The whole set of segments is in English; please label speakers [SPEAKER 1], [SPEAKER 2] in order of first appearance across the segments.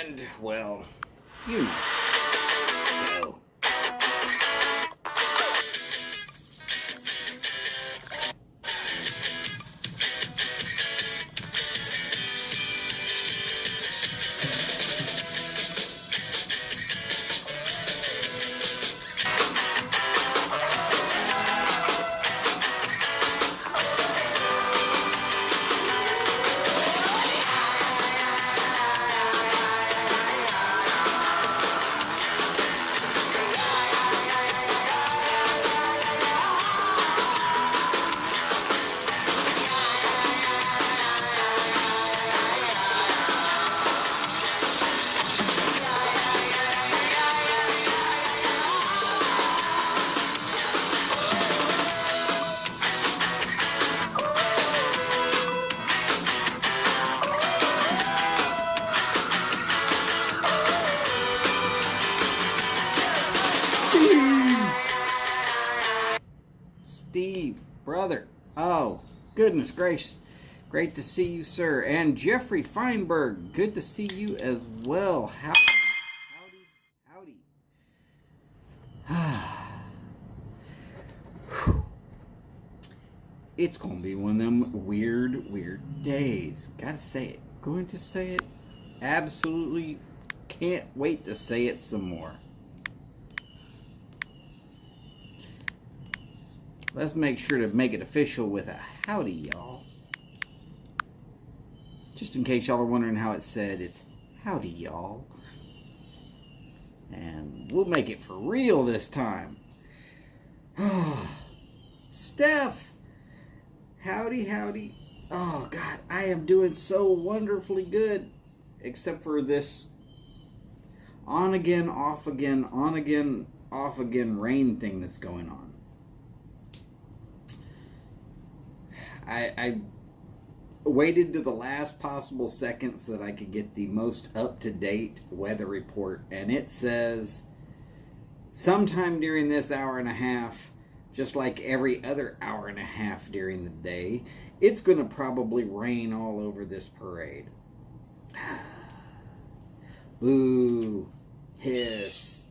[SPEAKER 1] And, well, you know. Go. Steve, brother. Oh, goodness gracious. Great to see you, sir. And Jeffrey Feinberg, good to see you as well. Howdy, howdy. It's going to be one of them weird days. Gotta say it. Going to say it. Absolutely can't wait to say it some more. Let's make sure to make it official with a howdy, y'all. Just in case y'all are wondering how it's said, it's howdy, y'all. And we'll make it for real this time. Steph! Howdy, howdy. Oh, God, I am doing so wonderfully good. Except for this on again, off again, on again, off again rain thing that's going on. I waited to the last possible seconds so that I could get the most up-to-date weather report, and it says sometime during this hour and a half, just like every other hour and a half during the day, it's going to probably rain all over this parade. Boo. Hiss.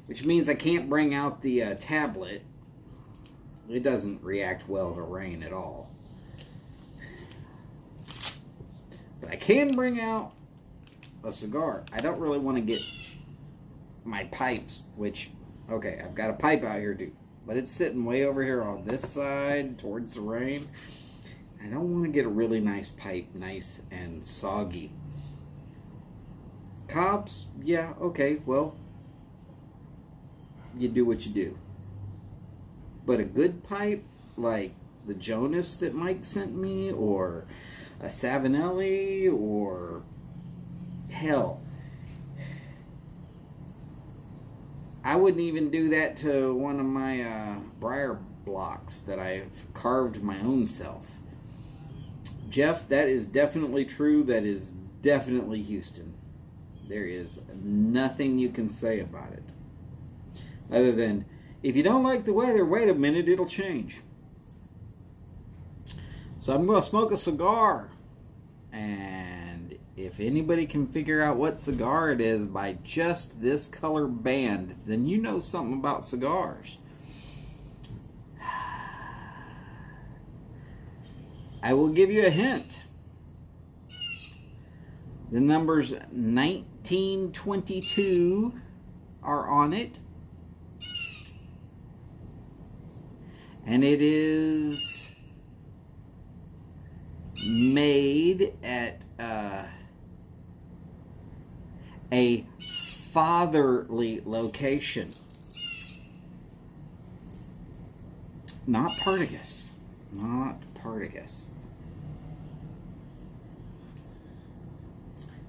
[SPEAKER 1] Which means I can't bring out the tablet. It doesn't react well to rain at all. But I can bring out a cigar. I don't really want to get my pipes, which, okay, I've got a pipe out here too, but it's sitting way over here on this side towards the rain. I don't want to get a really nice pipe, nice and soggy. Cobs, yeah, okay, well, you do what you do. But a good pipe, like the Jonas that Mike sent me, or a Savinelli, or hell, I wouldn't even do that to one of my briar blocks that I've carved my own self. Jeff, that is definitely true. That is definitely Houston. There is nothing you can say about it. Other than, if you don't like the weather, wait a minute, it'll change. So I'm going to smoke a cigar. And if anybody can figure out what cigar it is by just this color band, then you know something about cigars. I will give you a hint. The numbers 1922 are on it. And it is made at a fatherly location. Not Partagas. Not Partagas.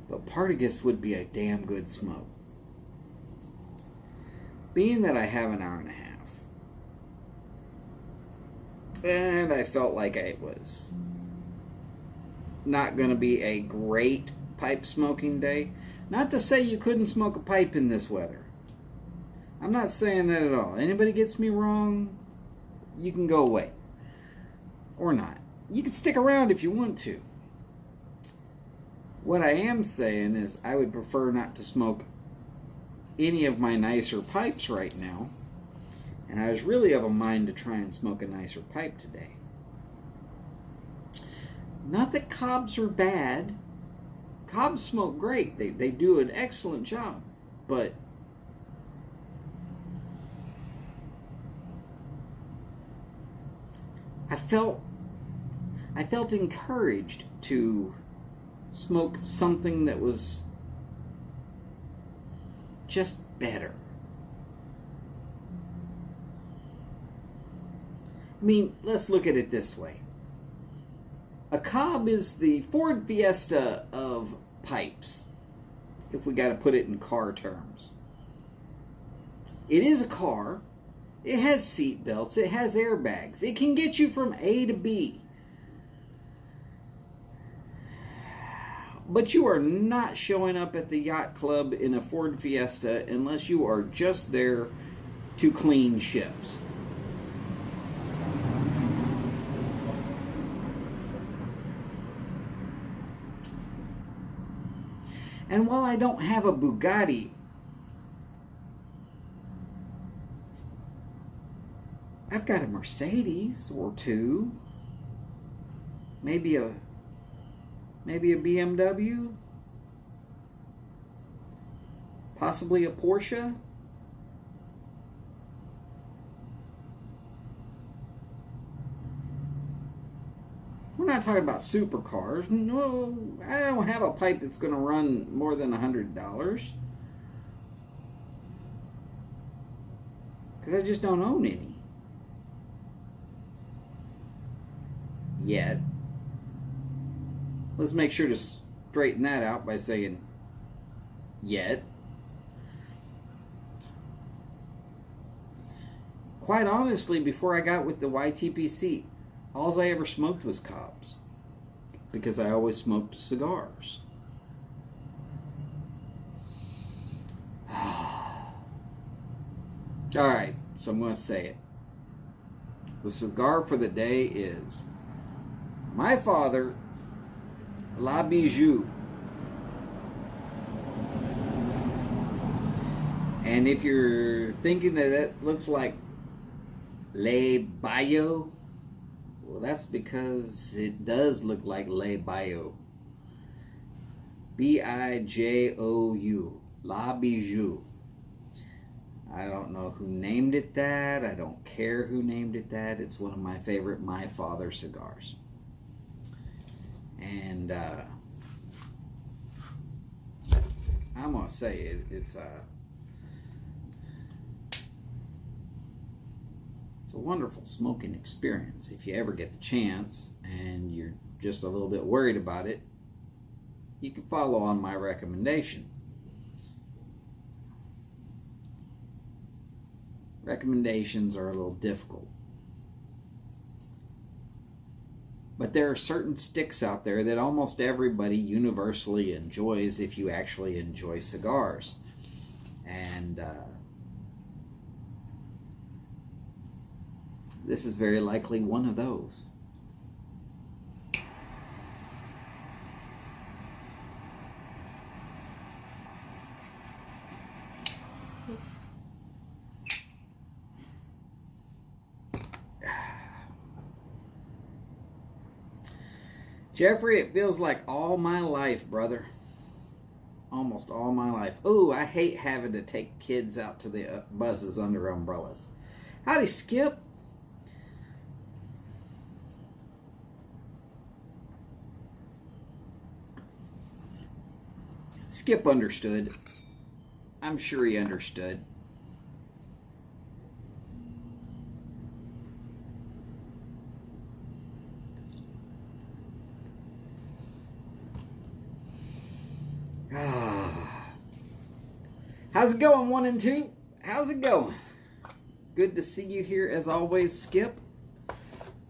[SPEAKER 1] But Partagas would be a damn good smoke. Being that I have an hour and a half, and I felt like I was not going to be a great pipe smoking day. Not to say you couldn't smoke a pipe in this weather. I'm not saying that at all. Anybody gets me wrong, you can go away. Or not. You can stick around if you want to. What I am saying is I would prefer not to smoke any of my nicer pipes right now. And I was really of a mind to try and smoke a nicer pipe today. Not that cobs are bad. Cobs smoke great. They do an excellent job. But I felt encouraged to smoke something that was just better. I mean, let's look at it this way. A cob is the Ford Fiesta of pipes, if we got to put it in car terms. It is a car. It has seat belts. It has airbags. It can get you from A to B. But you are not showing up at the yacht club in a Ford Fiesta unless you are just there to clean ships. And while I don't have a Bugatti, I've got a Mercedes or two, maybe a BMW, possibly a Porsche. We're not talking about supercars. No, I don't have a pipe that's going to run more than $100. Because I just don't own any. Yet. Let's make sure to straighten that out by saying yet. Quite honestly, before I got with the YTPC, all I ever smoked was cobs, because I always smoked cigars. Alright, so I'm going to say it. The cigar for the day is my father, La Bijou. And if you're thinking that that looks like Le Bayo, well, that's because it does look like Le Bayo. B-I-J-O-U. La Bijou. I don't know who named it that. I don't care who named it that. It's one of my favorite My Father cigars. And I'm going to say it's a wonderful smoking experience. If you ever get the chance and you're just a little bit worried about it, you can follow on my recommendation. Recommendations are a little difficult. But there are certain sticks out there that almost everybody universally enjoys if you actually enjoy cigars. And this is very likely one of those. Jeffrey, it feels like all my life, brother. Almost all my life. Ooh, I hate having to take kids out to the buses under umbrellas. Howdy, Skip. Skip understood. I'm sure he understood. How's it going, 1 and 2? How's it going? Good to see you here as always, Skip.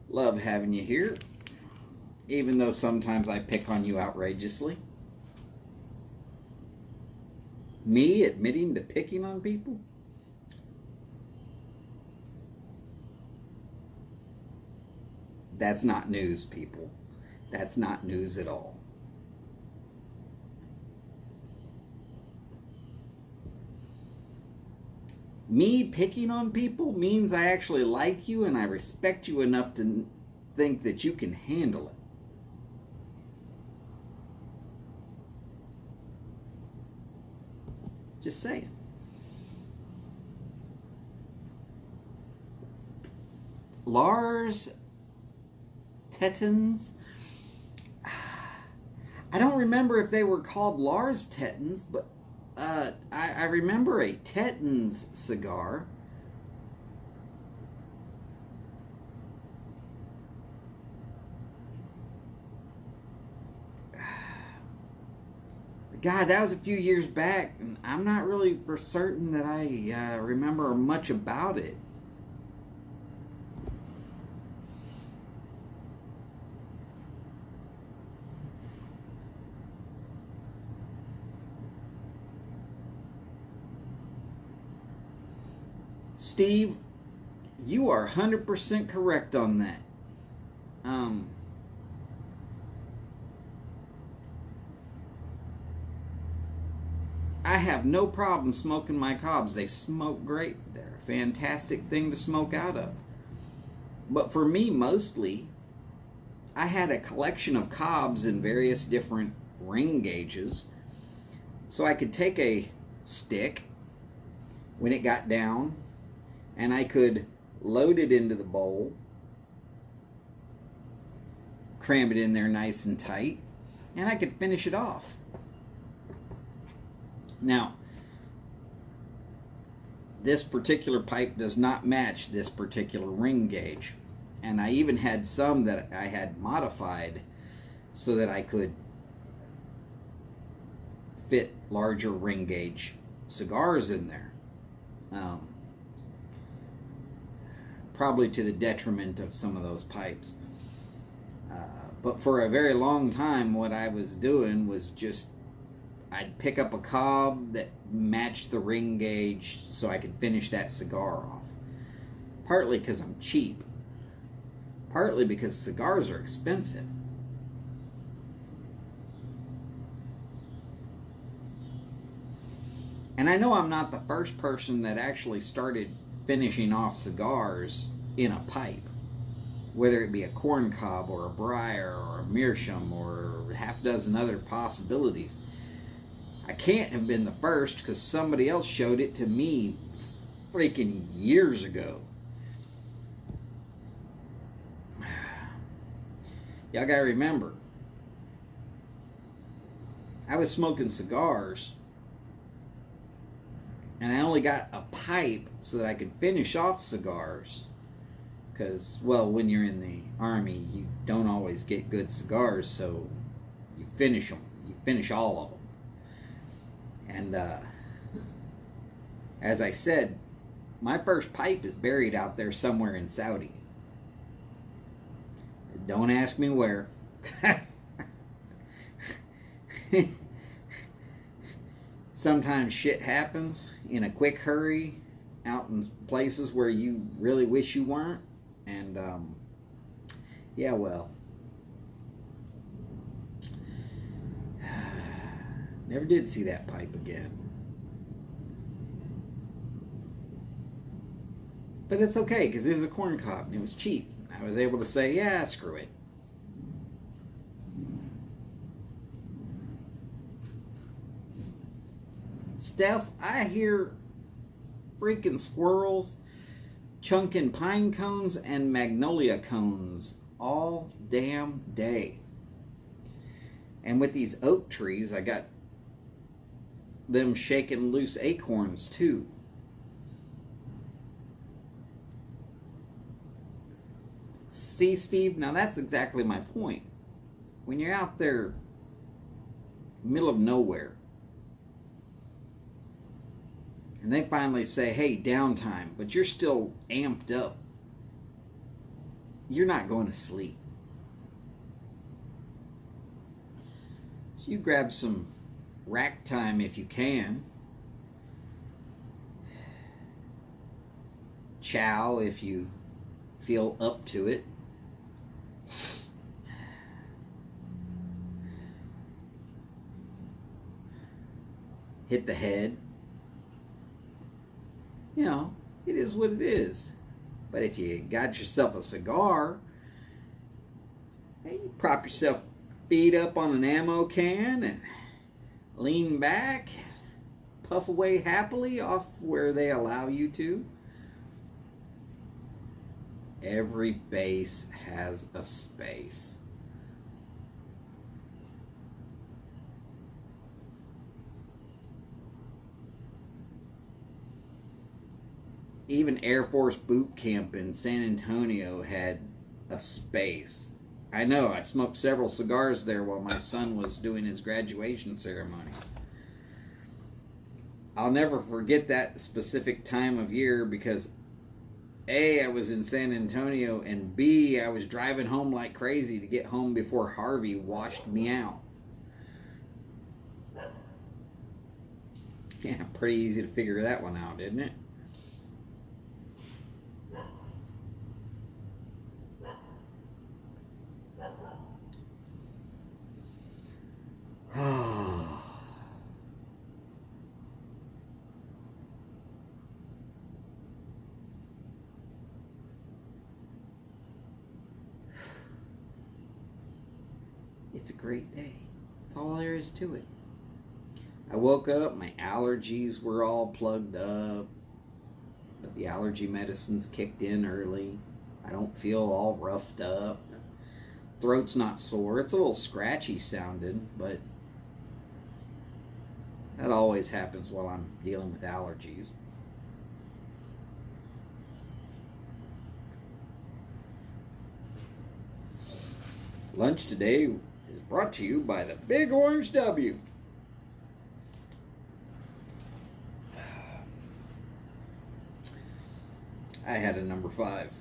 [SPEAKER 1] Love having you here, even though sometimes I pick on you outrageously. Me admitting to picking on people? That's not news, people. That's not news at all. Me picking on people means I actually like you and I respect you enough to think that you can handle it. Just saying. Lars Tettons. I don't remember if they were called Lars Tettons, but I remember a Tettons cigar. God, that was a few years back, and I'm not really for certain that I remember much about it. Steve, you are 100% correct on that. I have no problem smoking my cobs. They smoke great. They're a fantastic thing to smoke out of. But for me, mostly, I had a collection of cobs in various different ring gauges. So I could take a stick when it got down, and I could load it into the bowl, cram it in there nice and tight, and I could finish it off. Now, this particular pipe does not match this particular ring gauge, and I even had some that I had modified so that I could fit larger ring gauge cigars in there. Probably to the detriment of some of those pipes. But for a very long time, what I was doing was just, I'd pick up a cob that matched the ring gauge so I could finish that cigar off. Partly because I'm cheap. Partly because cigars are expensive. And I know I'm not the first person that actually started finishing off cigars in a pipe, whether it be a corn cob or a briar or a meerschaum or half a dozen other possibilities. I can't have been the first because somebody else showed it to me freaking years ago. Y'all gotta remember, I was smoking cigars and I only got a pipe so that I could finish off cigars. Because, well, when you're in the Army, you don't always get good cigars, so you finish them. You finish all of them. And as I said, my first pipe is buried out there somewhere in Saudi. Don't ask me where. Sometimes shit happens in a quick hurry out in places where you really wish you weren't. And, yeah, well. Never did see that pipe again. But it's okay, because it was a corn cob and it was cheap. I was able to say, yeah, screw it. Steph, I hear freaking squirrels chunking pine cones and magnolia cones all damn day. And with these oak trees, I got them shaking loose acorns too. See, Steve, now that's exactly my point. When you're out there, middle of nowhere, and they finally say, hey, downtime, but you're still amped up, you're not going to sleep. So you grab some rack time if you can. Chow if you feel up to it. Hit the head. you know, it is what it is. But if you got yourself a cigar, hey, you prop yourself feet up on an ammo can and lean back, puff away happily off where they allow you to. Every base has a space. Even Air Force boot camp in San Antonio had a space. I know, I smoked several cigars there while my son was doing his graduation ceremonies. I'll never forget that specific time of year because A, I was in San Antonio, and B, I was driving home like crazy to get home before Harvey washed me out. Yeah, pretty easy to figure that one out, isn't it? It's a great day. That's all there is to it. I woke up, my allergies were all plugged up, but the allergy medicines kicked in early. I don't feel all roughed up. Throat's not sore. It's a little scratchy sounding, but that always happens while I'm dealing with allergies. Lunch today is brought to you by the Big Orange W. I had a number 5.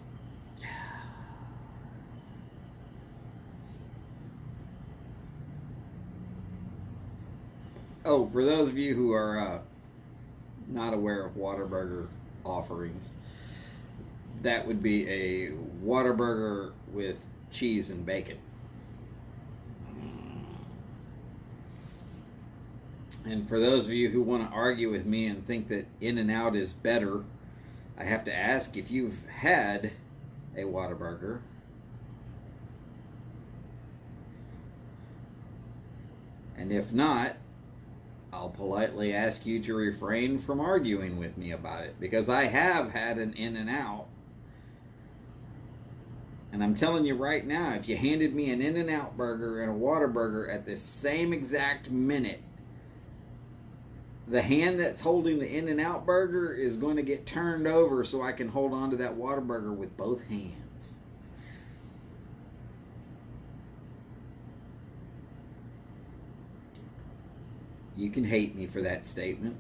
[SPEAKER 1] Oh, for those of you who are not aware of Whataburger offerings, that would be a Whataburger with cheese and bacon. And for those of you who want to argue with me and think that In-N-Out is better, I have to ask if you've had a Whataburger. And if not, I'll politely ask you to refrain from arguing with me about it, because I have had an In-N-Out. And I'm telling you right now, if you handed me an In-N-Out burger and a Whataburger at the same exact minute, the hand that's holding the In-N-Out burger is going to get turned over so I can hold on to that Whataburger with both hands. You can hate me for that statement.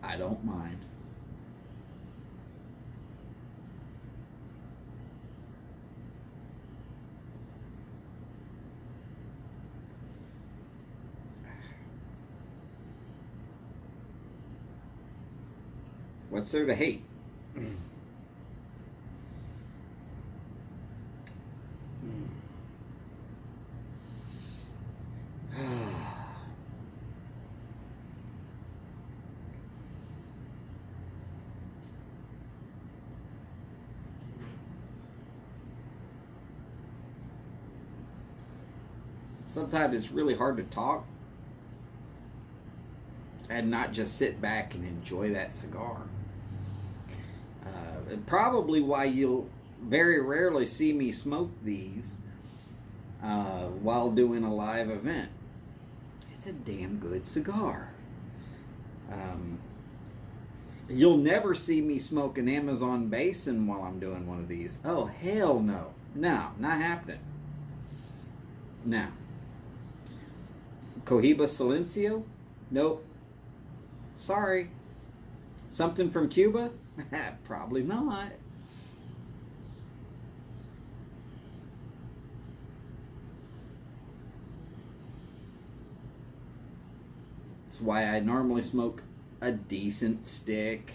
[SPEAKER 1] I don't mind. What's there to hate? Sometimes it's really hard to talk and not just sit back and enjoy that cigar. Probably why you'll very rarely see me smoke these while doing a live event. It's a damn good cigar. You'll never see me smoke an Amazon Basin while I'm doing one of these. Oh, hell no. No, not happening. No. Cohiba Silencio? Nope. Sorry. Something from Cuba? Probably not. That's why I normally smoke a decent stick.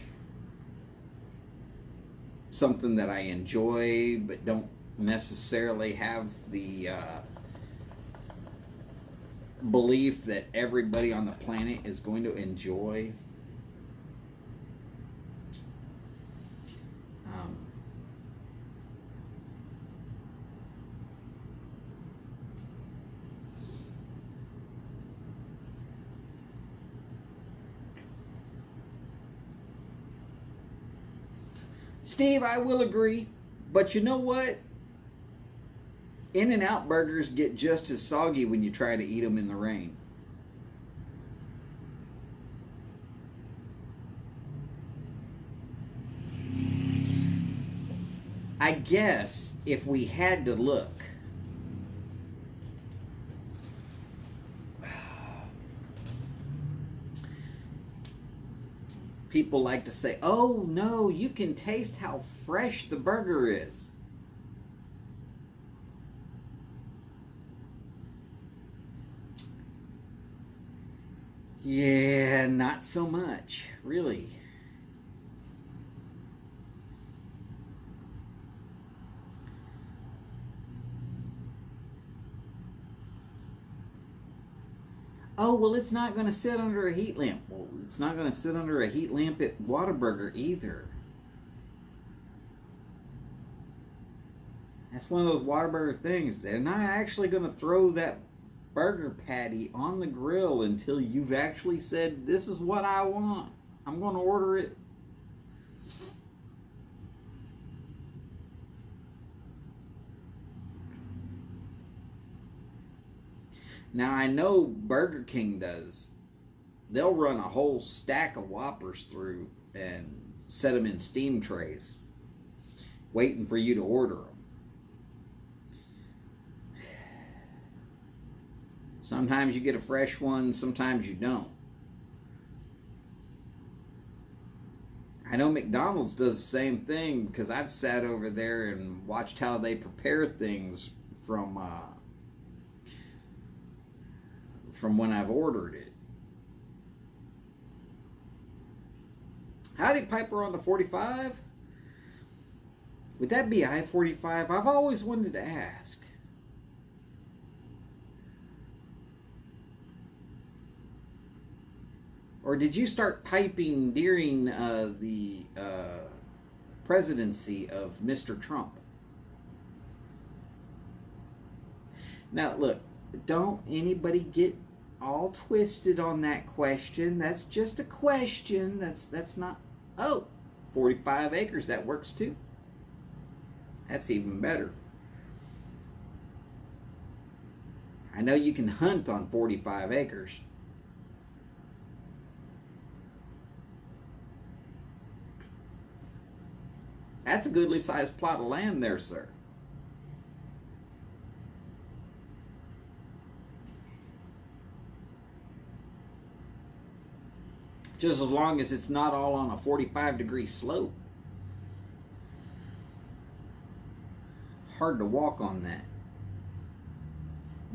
[SPEAKER 1] Something that I enjoy but don't necessarily have the belief that everybody on the planet is going to enjoy. Steve, I will agree. But you know what? In-N-Out burgers get just as soggy when you try to eat them in the rain. I guess if we had to look, people like to say, oh no, you can taste how fresh the burger is. Yeah, not so much, really. Oh, well, it's not going to sit under a heat lamp. Well, it's not going to sit under a heat lamp at Whataburger either. That's one of those Whataburger things. They're not actually going to throw that burger patty on the grill until you've actually said, this is what I want. I'm going to order it. Now, I know Burger King does. They'll run a whole stack of Whoppers through and set them in steam trays, waiting for you to order them. Sometimes you get a fresh one, sometimes you don't. I know McDonald's does the same thing because I've sat over there and watched how they prepare things from when I've ordered it. Howdy, Piper on the 45. Would that be I-45? I've always wanted to ask. Or did you start piping during the presidency of Mr. Trump? Now, look, don't anybody get all twisted on that question. That's just a question. That's not... Oh, 45 acres, that works too. That's even better. I know you can hunt on 45 acres. That's a goodly sized plot of land there, sir. Just as long as it's not all on a 45-degree slope. Hard to walk on that.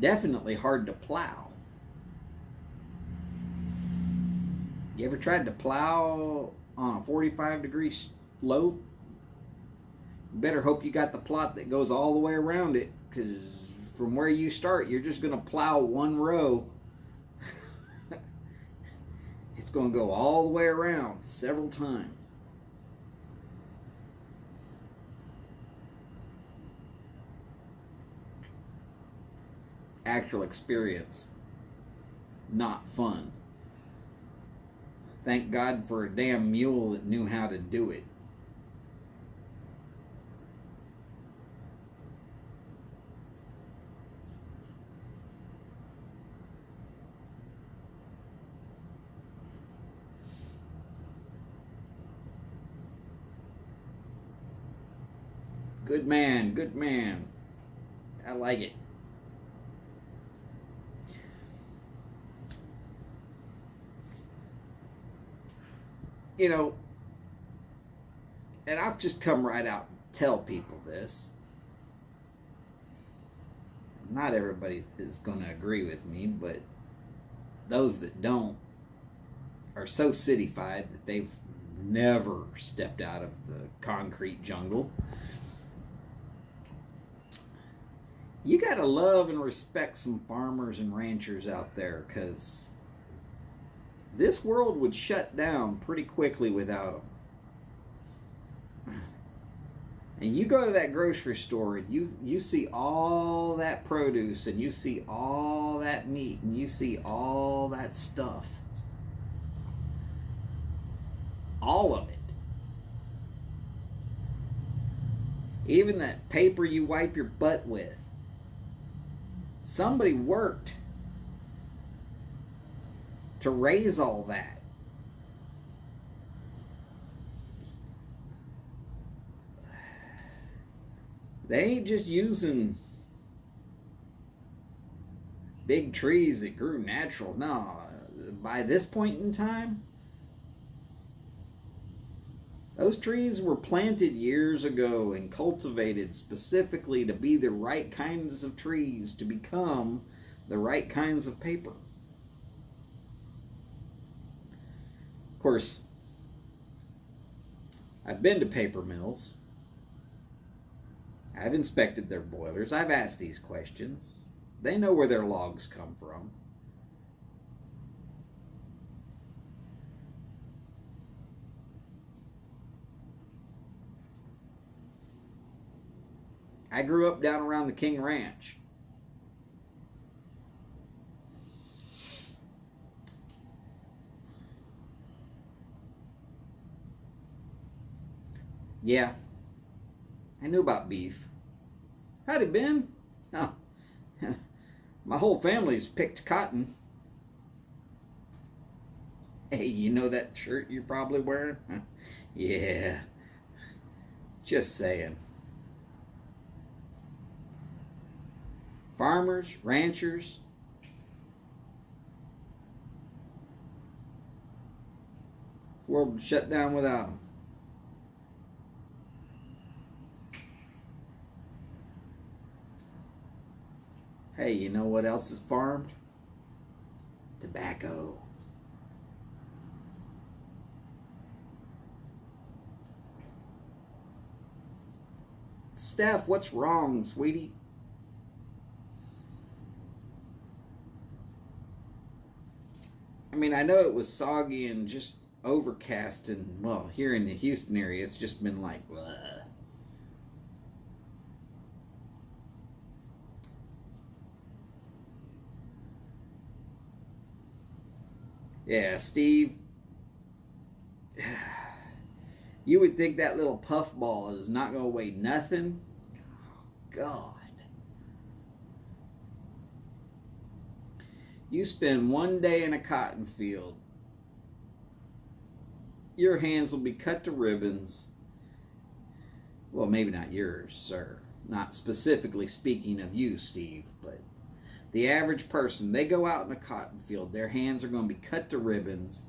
[SPEAKER 1] Definitely hard to plow. You ever tried to plow on a 45-degree slope? You better hope you got the plot that goes all the way around it, because from where you start, you're just going to plow one row. It's going to go all the way around several times. Actual experience. Not fun. Thank God for a damn mule that knew how to do it. Good man, good man. I like it. You know, and I'll just come right out and tell people this. Not everybody is going to agree with me, but those that don't are so cityfied that they've never stepped out of the concrete jungle. You got to love and respect some farmers and ranchers out there, because this world would shut down pretty quickly without them. And you go to that grocery store and you see all that produce, and you see all that meat, and you see all that stuff. All of it. Even that paper you wipe your butt with. Somebody worked to raise all that. They ain't just using big trees that grew natural. No, by this point in time, those trees were planted years ago and cultivated specifically to be the right kinds of trees to become the right kinds of paper. Of course, I've been to paper mills. I've inspected their boilers. I've asked these questions. They know where their logs come from. I grew up down around the King Ranch. Yeah, I knew about beef. Howdy, Ben. Oh, my whole family's picked cotton. Hey, you know that shirt you're probably wearing? Yeah, just saying. Farmers, ranchers, the world would shut down without them. Hey, you know what else is farmed? Tobacco. Steph, what's wrong, sweetie? I mean, I know it was soggy and just overcast, and well, here in the Houston area, it's just been like, bleh. Yeah, Steve, you would think that little puffball is not going to weigh nothing. God. You spend one day in a cotton field, your hands will be cut to ribbons. Well, maybe not yours, sir. Not specifically speaking of you, Steve, but the average person, they go out in a cotton field, their hands are going to be cut to ribbons.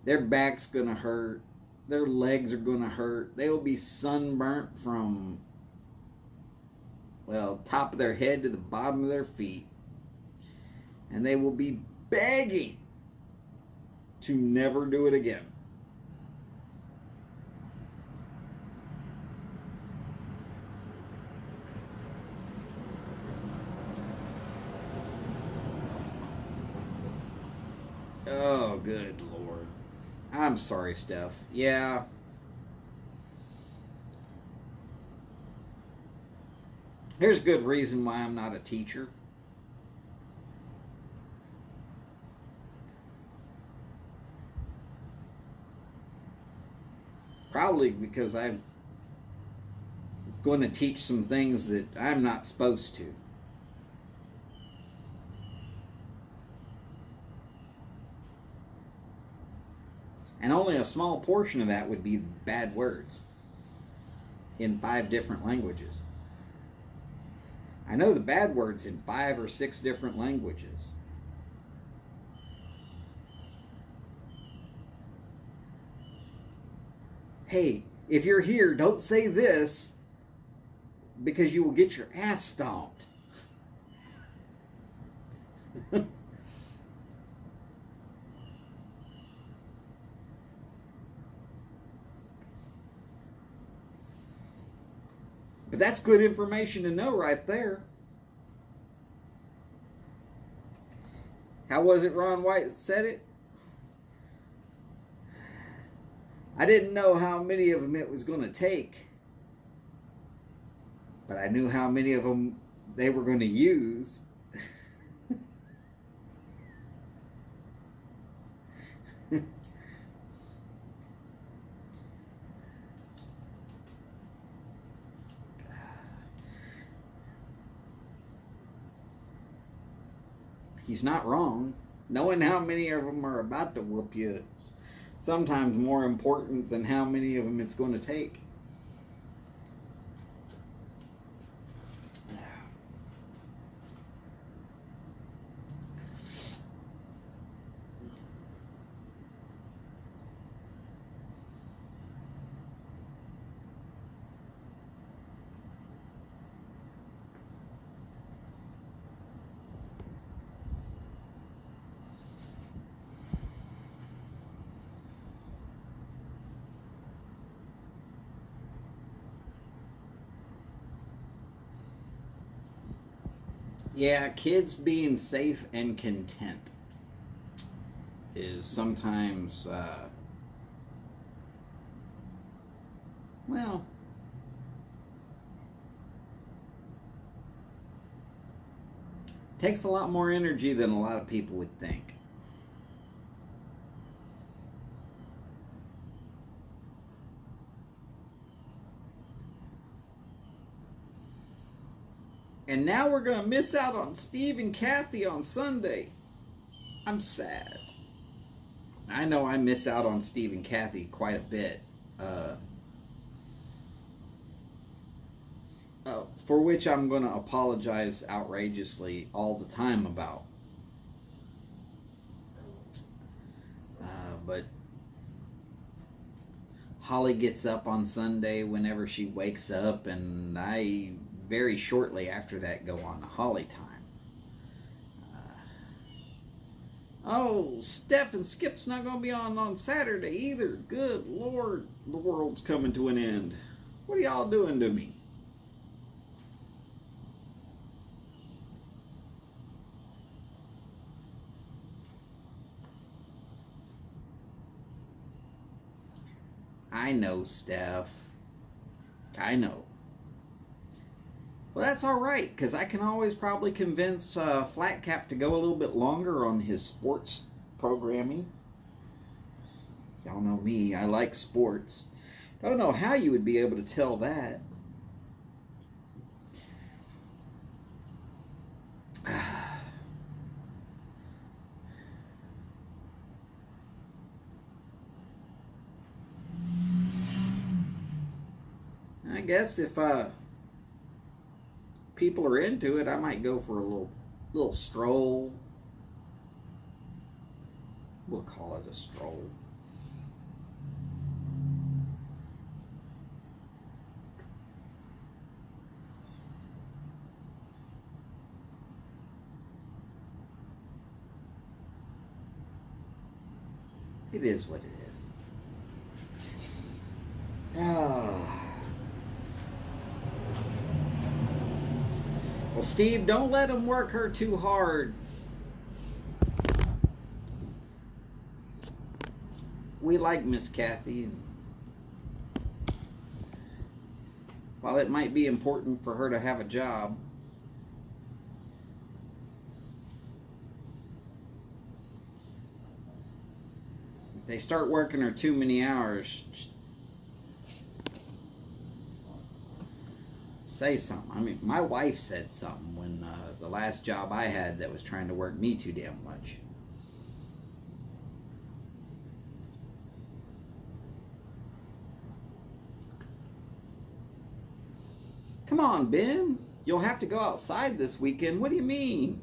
[SPEAKER 1] Their back's going to hurt. Their legs are going to hurt. They will be sunburnt from, well, top of their head to the bottom of their feet. And they will be begging to never do it again. Oh, good Lord. I'm sorry, Steph. Yeah. Here's a good reason why I'm not a teacher. Probably because I'm going to teach some things that I'm not supposed to. And only a small portion of that would be bad words in 5 different languages. I know the bad words in 5 or 6 different languages. Hey, if you're here, don't say this because you will get your ass stomped. But that's good information to know right there. How was it Ron White that said it? I didn't know how many of them it was going to take, but I knew how many of them they were going to use. he's not wrong. Knowing how many of them are about to whoop you is sometimes more important than how many of them it's going to take. Yeah, kids being safe and content is sometimes, well, takes a lot more energy than a lot of people would think. And now we're going to miss out on Steve and Kathy on Sunday. I'm sad. I know I miss out on Steve and Kathy quite a bit. For which I'm going to apologize outrageously all the time about. But Holly gets up on Sunday whenever she wakes up, and I very shortly after that go on to Holly time. Oh, Steph and Skip's not going to be on Saturday either. Good Lord, the world's coming to an end. What are y'all doing to me? I know, Steph. I know. Well, that's all right, because I can always probably convince Flatcap to go a little bit longer on his sports programming. Y'all know me, I like sports. Don't know how you would be able to tell that. I guess if people are into it, I might go for a little stroll. We'll call it a stroll. It is what it is. Well, Steve, don't let him work her too hard. We like Miss Kathy. While it might be important for her to have a job, if they start working her too many hours, say something. I mean, my wife said something when the last job I had that was trying to work me too damn much. Come on, Ben. You'll have to go outside this weekend. What do you mean?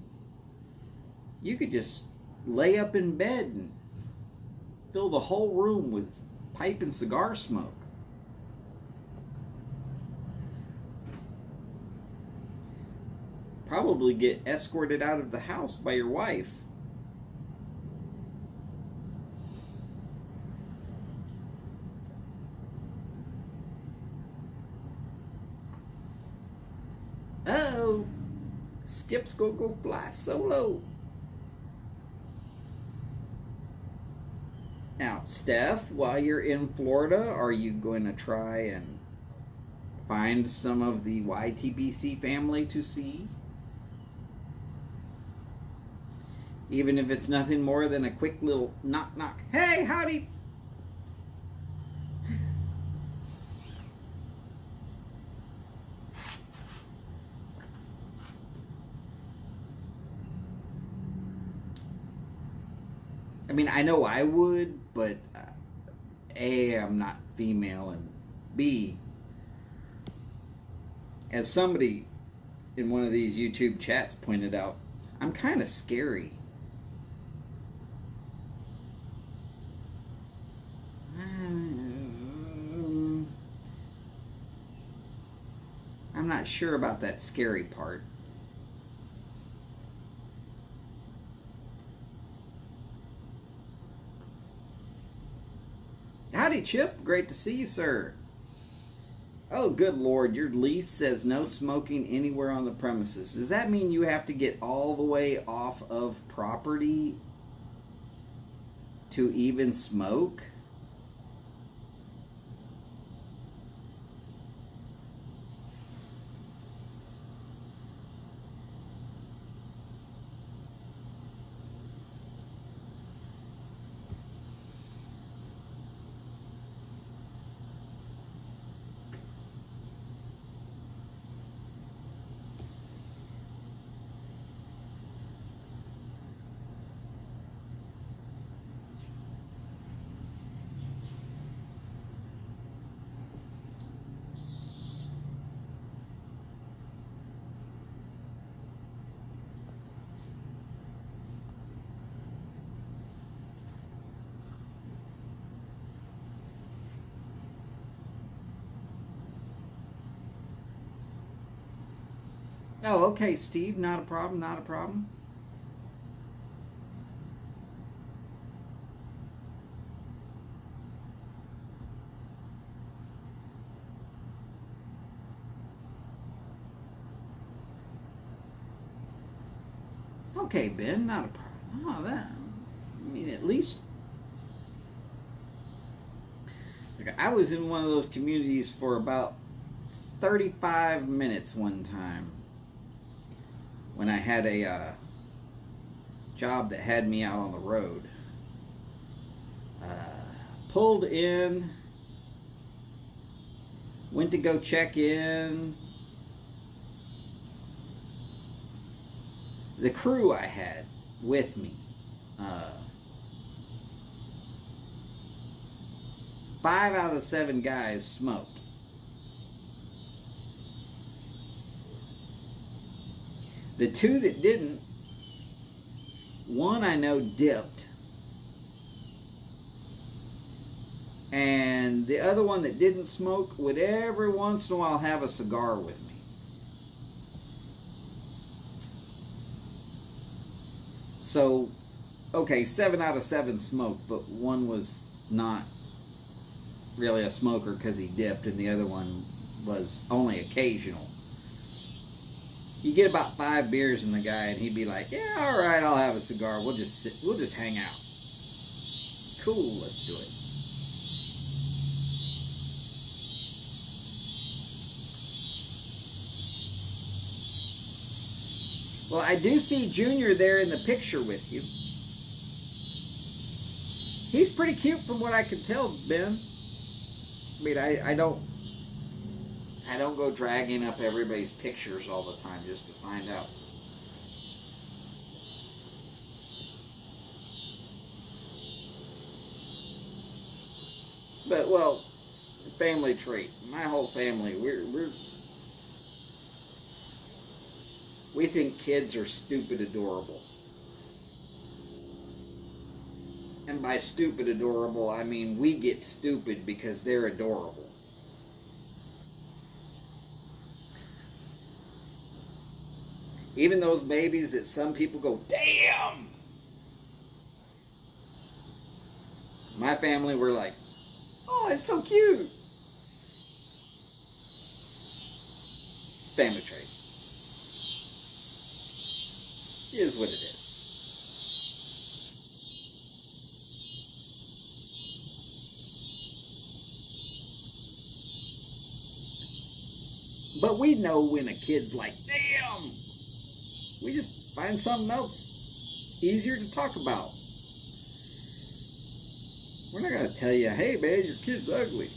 [SPEAKER 1] You could just lay up in bed and fill the whole room with pipe and cigar smoke. Probably get escorted out of the house by your wife. Uh-oh. Skip's gonna go fly solo. Now, Steph, while you're in Florida, are you going to try and find some of the YTBC family to see? Even if it's nothing more than a quick little knock knock. Hey, howdy! I mean, I know I would, but A, I'm not female, and B, as somebody in one of these YouTube chats pointed out, I'm kind of scary. I'm not sure about that scary part. Howdy, Chip. Great to see you, sir. Oh, good Lord. Your lease says no smoking anywhere on the premises. Does that mean you have to get all the way off of property to even smoke? Oh, okay, Steve. Not a problem. Not a problem. Okay, Ben. Not a problem. Oh, that. I mean, at least. I was in one of those communities for about 35 minutes one time when I had a job that had me out on the road. Pulled in, went to go check in. The crew I had with me, 5 out of the 7 guys smoked. The 2 that didn't, one I know dipped, and the other one that didn't smoke would every once in a while have a cigar with me. So, okay, 7 out of 7 smoked, but one was not really a smoker because he dipped, and the other one was only occasional. You get about 5 beers in the guy, and he'd be like, "Yeah, all right, I'll have a cigar. We'll just sit. We'll just hang out. Cool, let's do it." Well, I do see Junior there in the picture with you. He's pretty cute from what I can tell, Ben. I mean, I don't go dragging up everybody's pictures all the time just to find out. But well, family trait. My whole family, we think kids are stupid adorable. And by stupid adorable, I mean we get stupid because they're adorable. Even those babies that some people go, "Damn!" My family were like, "Oh, it's so cute." It's family trait. It is what it is. But we know when a kid's like, "Damn!" We just find something else easier to talk about. We're not going to tell you, "Hey man, your kid's ugly."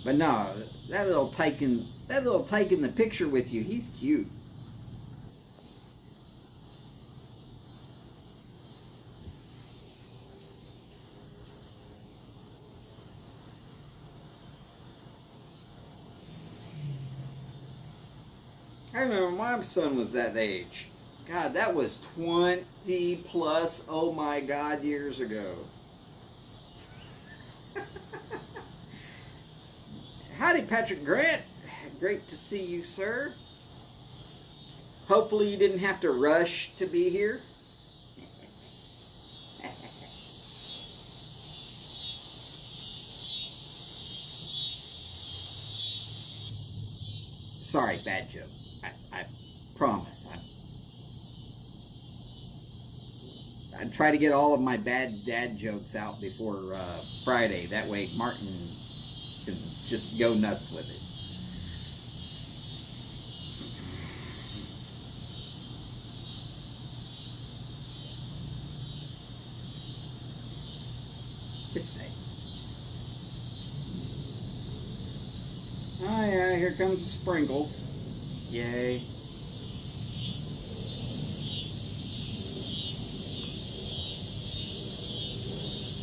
[SPEAKER 1] But no, that little tyke in the picture with you, he's cute. I remember my son was that age. God, that was 20 plus, oh my God, years ago. Howdy, Patrick Grant. Great to see you, sir. Hopefully you didn't have to rush to be here. Sorry, bad joke. I promise. I try to get all of my bad dad jokes out before Friday. That way Martin can just go nuts with it. Just say. Oh yeah, here comes the sprinkles. Yay.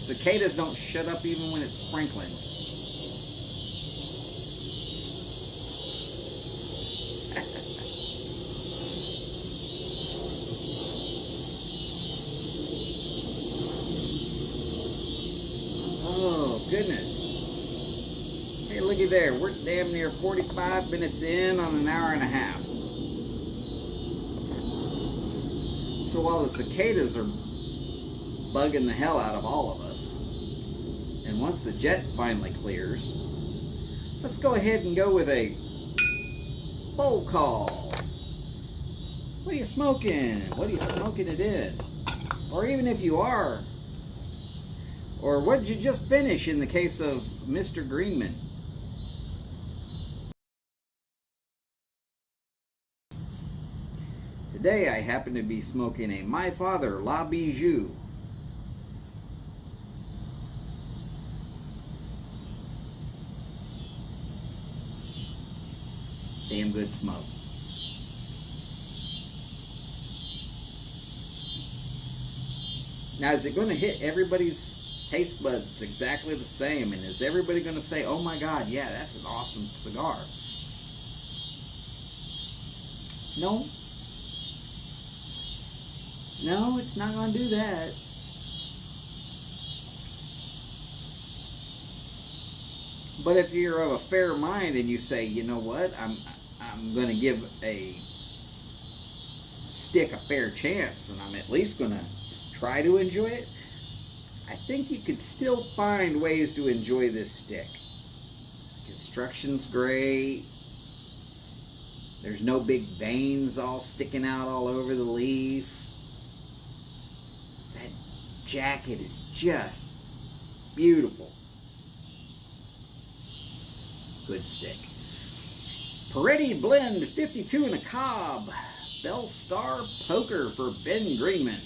[SPEAKER 1] Cicadas don't shut up even when it's sprinkling. Oh, goodness. Hey, looky there. We're damn near 45 minutes in on an hour and a half. So while the cicadas are bugging the hell out of all of us, and once the jet finally clears, let's go ahead and go with a bowl call. What are you smoking? What are you smoking it in? Or even if you are, or what did you just finish in the case of Mr. Greenman? Today I happen to be smoking a My Father La Bijou. Damn good smoke. Now, is it going to hit everybody's taste buds exactly the same? And is everybody going to say, oh my God, yeah, that's an awesome cigar? No. No, it's not going to do that. But if you're of a fair mind and you say, you know what, I'm going to give a stick a fair chance, and I'm at least going to try to enjoy it, I think you could still find ways to enjoy this stick. Construction's great. There's no big veins all sticking out all over the leaf. That jacket is just beautiful. Good stick. Peretti Blend 52 and a cob. Bell Star Poker for Ben Greenman.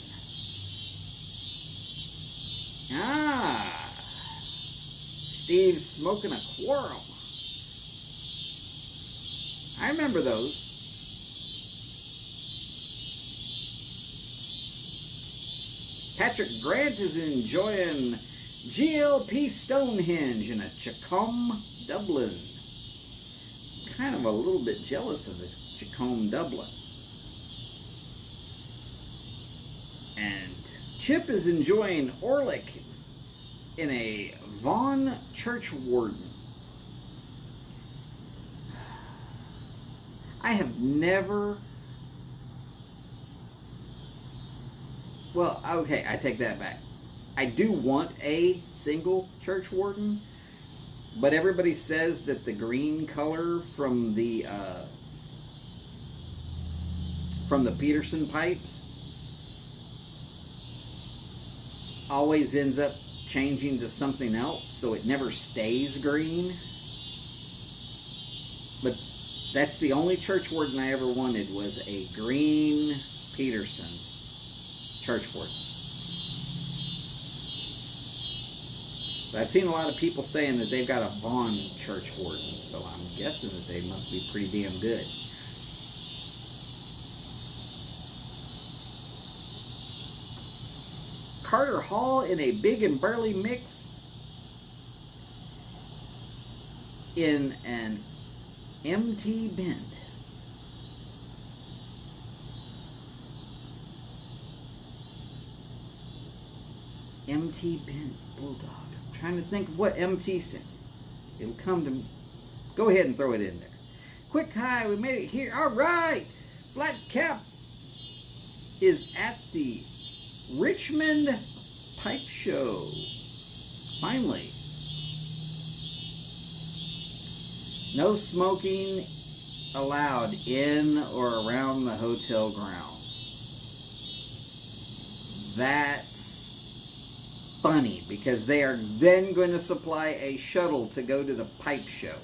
[SPEAKER 1] Ah, Steve's smoking a Quarrel. I remember those. Patrick Grant is enjoying GLP Stonehenge in a Chacombe Dublin. Kind of a little bit jealous of this Chacombe Dublin. And Chip is enjoying Orlick in a Vaughn Churchwarden. I have never... Well, okay, I take that back. I do want a single Churchwarden, but everybody says that the green color from the Peterson pipes always ends up changing to something else, so it never stays green. But that's the only Churchwarden I ever wanted, was a green Peterson Churchwarden. But I've seen a lot of people saying that they've got a Vaughn Churchwarden, so I'm guessing that they must be pretty damn good. Carter Hall in a Big and Burly mix in an MT Bent. MT Bent Bulldog. I'm trying to think of what MT says. It'll come to me. Go ahead and throw it in there. Quick hi, we made it here. All right. Flat Cap is at the Richmond Pipe Show. Finally. No smoking allowed in or around the hotel grounds. That's funny because they are then going to supply a shuttle to go to the pipe show.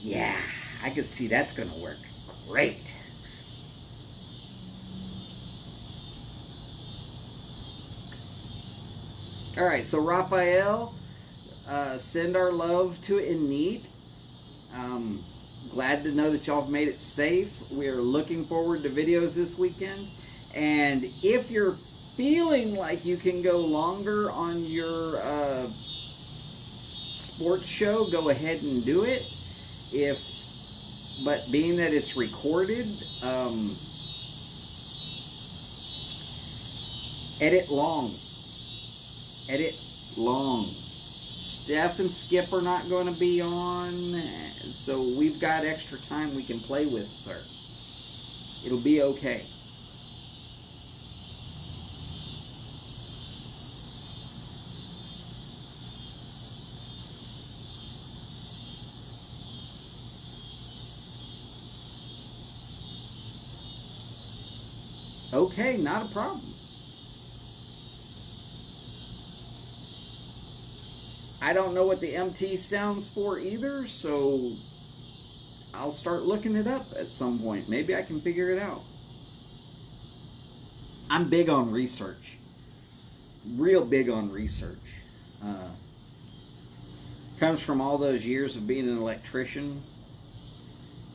[SPEAKER 1] Yeah, I could see that's going to work great. All right, so Raphael, send our love to Enid. Glad to know that y'all have made it safe. We are looking forward to videos this weekend. And if you're feeling like you can go longer on your sports show, go ahead and do it. But being that it's recorded, edit long. Edit long. Steph and Skip are not going to be on, so we've got extra time we can play with, sir. It'll be okay. Okay, not a problem. I don't know what the MT stands for either, so I'll start looking it up at some point. Maybe I can figure it out. I'm big on research. Real big on research. Comes from all those years of being an electrician.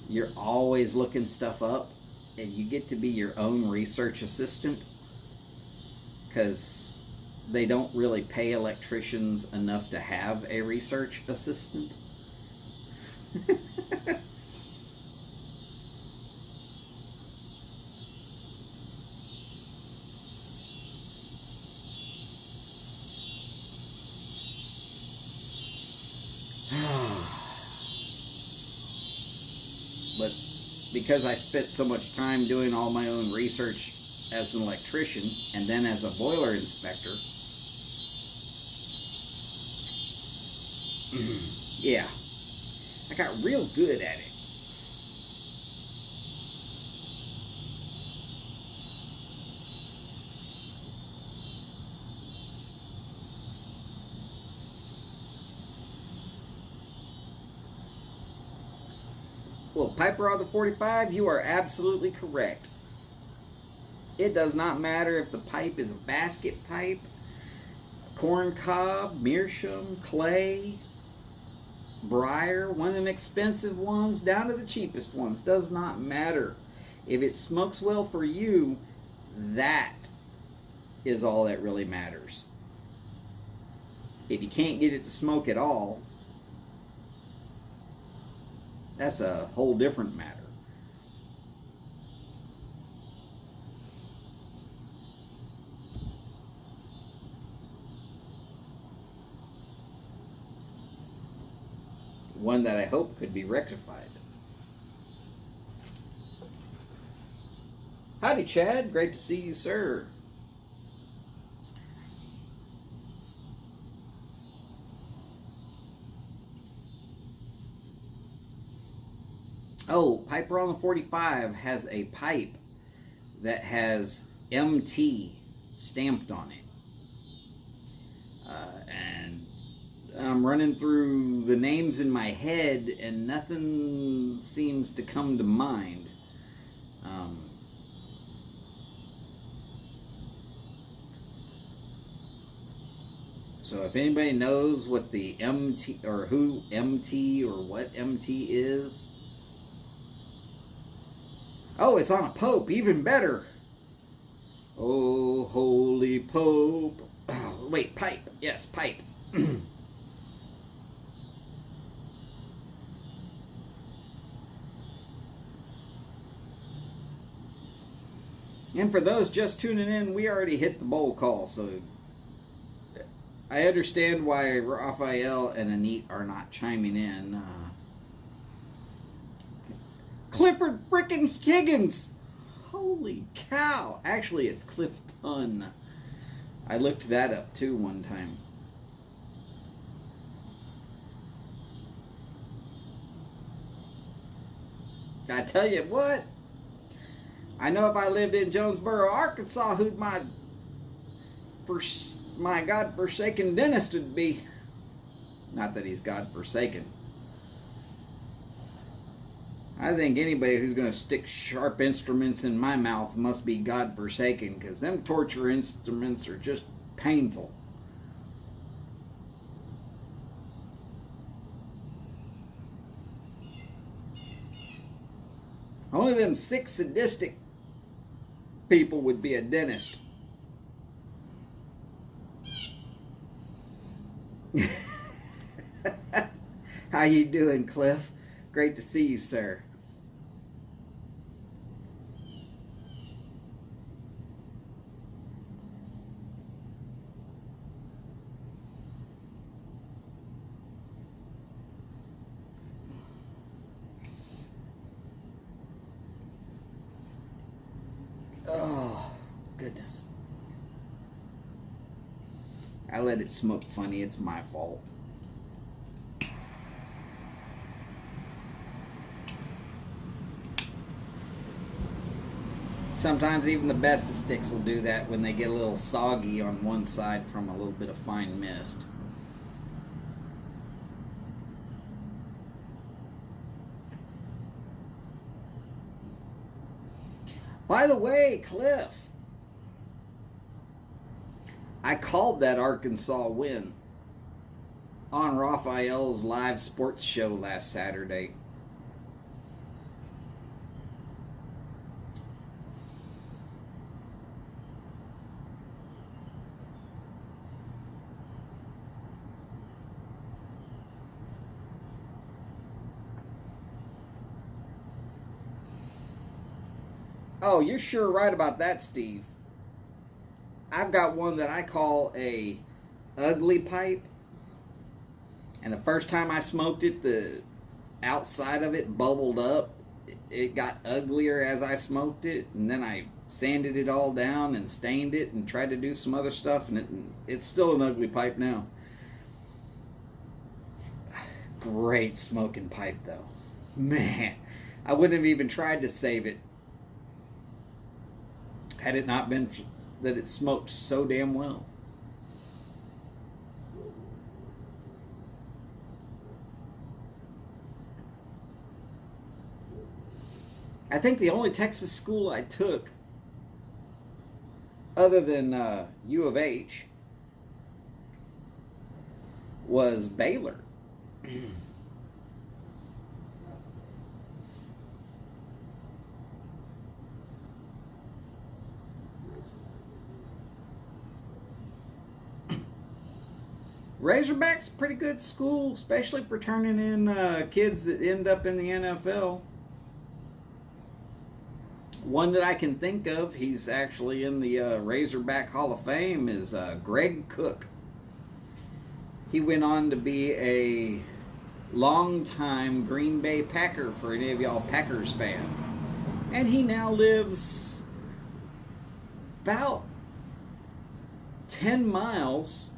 [SPEAKER 1] You're always looking stuff up, and you get to be your own research assistant because they don't really pay electricians enough to have a research assistant. But because I spent so much time doing all my own research as an electrician and then as a boiler inspector, yeah, I got real good at it. Well, Piper on the 45, you are absolutely correct. It does not matter if the pipe is a basket pipe, corn cob, meerschaum, clay, briar, one of them expensive ones down to the cheapest ones. Does not matter. If it smokes well for you, that is all that really matters. If you can't get it to smoke at all, that's a whole different matter. One that I hope could be rectified. Howdy, Chad. Great to see you, sir. Oh, Piper on the 45 has a pipe that has MT stamped on it. And I'm running through the names in my head and nothing seems to come to mind. So if anybody knows what the MT or who MT or what MT is. Oh, it's on a Pope, even better. Oh, holy Pope. Oh, wait, pipe. Yes, pipe. And for those just tuning in, we already hit the bowl call, so I understand why Raphael and Anit are not chiming in. Clifford frickin' Higgins! Holy cow! Actually, it's Clifton. I looked that up too one time. I tell you what, I know if I lived in Jonesboro, Arkansas, who'd my God-forsaken dentist would be. Not that he's God-forsaken. I think anybody who's going to stick sharp instruments in my mouth must be God-forsaken, because them torture instruments are just painful. Only them sick, sadistic people would be a dentist. How you doing, Cliff? Great to see you, sir. Oh, goodness. I let it smoke funny. It's my fault. Sometimes even the best of sticks will do that when they get a little soggy on one side from a little bit of fine mist. By the way, Cliff, I called that Arkansas win on Raphael's live sports show last Saturday. Oh, you're sure right about that, Steve. I've got one that I call a ugly pipe. And the first time I smoked it, the outside of it bubbled up. It got uglier as I smoked it. And then I sanded it all down and stained it and tried to do some other stuff. And it's still an ugly pipe now. Great smoking pipe, though. Man, I wouldn't have even tried to save it had it not been that it smoked so damn well. I think the only Texas school I took, other than U of H, was Baylor. Razorbacks, pretty good school, especially for turning in kids that end up in the NFL. One that I can think of, he's actually in the Razorback Hall of Fame, is Greg Cook. He went on to be a longtime Green Bay Packer for any of y'all Packers fans. And he now lives about 10 miles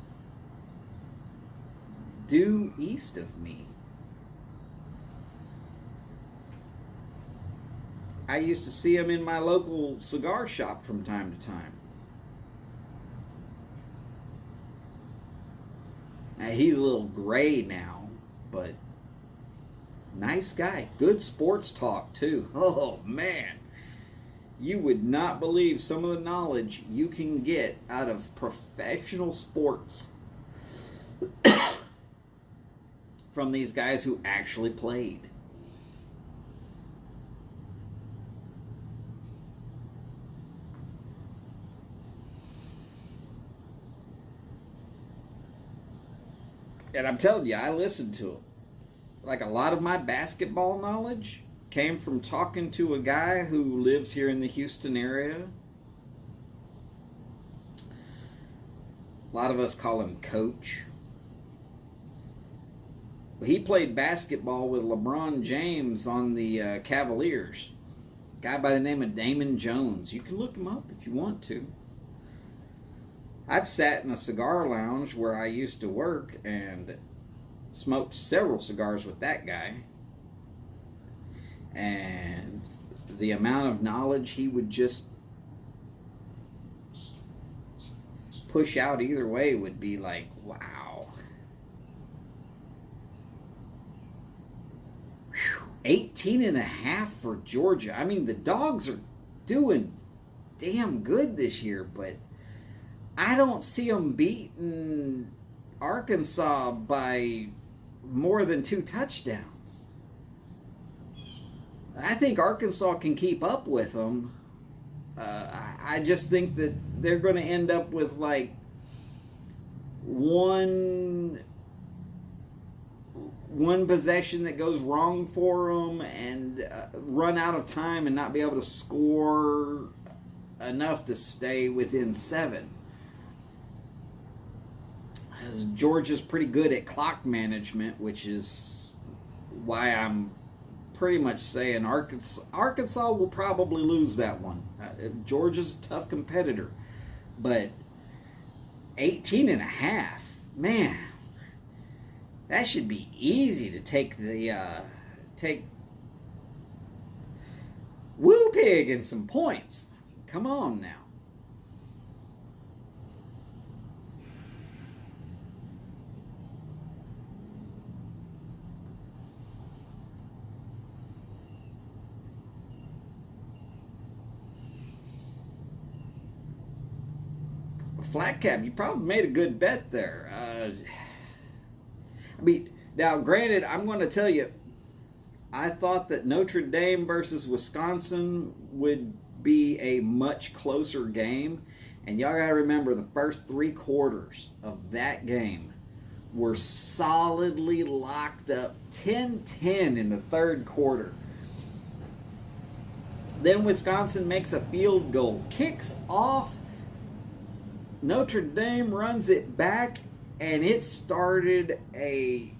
[SPEAKER 1] due east of me. I used to see him in my local cigar shop from time to time. Now, he's a little gray now, but nice guy. Good sports talk, too. Oh, man. You would not believe some of the knowledge you can get out of professional sports from these guys who actually played. And I'm telling you, I listened to him. Like, a lot of my basketball knowledge came from talking to a guy who lives here in the Houston area A lot of us call him Coach. But he played basketball with LeBron James on the Cavaliers. A guy by the name of Damon Jones. You can look him up if you want to. I've sat in a cigar lounge where I used to work and smoked several cigars with that guy. And the amount of knowledge he would just push out either way would be like, wow. 18.5 for Georgia. I mean, the Dogs are doing damn good this year, but I don't see them beating Arkansas by more than 2 touchdowns. I think Arkansas can keep up with them. I just think that they're going to end up with like one possession that goes wrong for them and run out of time and not be able to score enough to stay within 7. As Georgia's pretty good at clock management, which is why I'm pretty much saying Arkansas will probably lose that one. Georgia's a tough competitor, but 18.5, man, that should be easy to take Woo Pig and some points. Come on now. Flat cap, you probably made a good bet there. I mean, now granted, I'm going to tell you, I thought that Notre Dame versus Wisconsin would be a much closer game. And y'all got to remember, the first 3 quarters of that game were solidly locked up 10-10 in the third quarter. Then Wisconsin makes a field goal, kicks off. Notre Dame runs it back, and it started a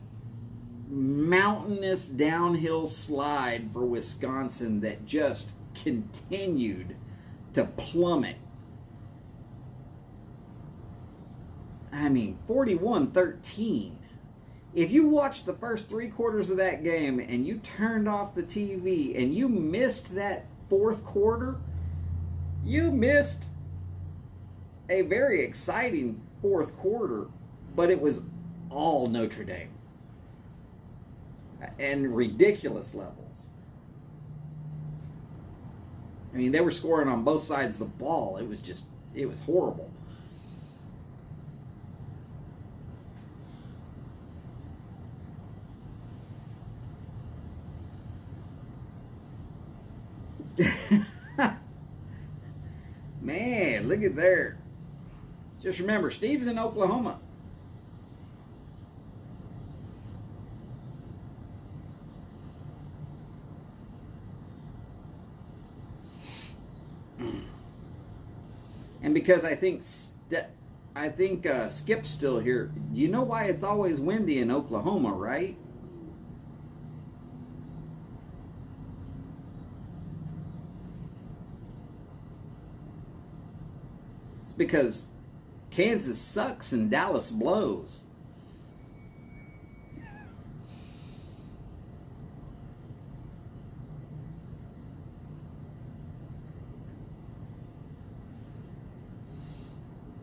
[SPEAKER 1] mountainous downhill slide for Wisconsin that just continued to plummet. I mean, 41-13. If you watched the first 3 quarters of that game and you turned off the TV and you missed that fourth quarter, you missed a very exciting fourth quarter, but it was all Notre Dame. And ridiculous levels. I mean, they were scoring on both sides of the ball. It was horrible. Man, look at there. Just remember, Steve's in Oklahoma. And because I think Skip's still here. You know why it's always windy in Oklahoma, right? It's because Kansas sucks and Dallas blows.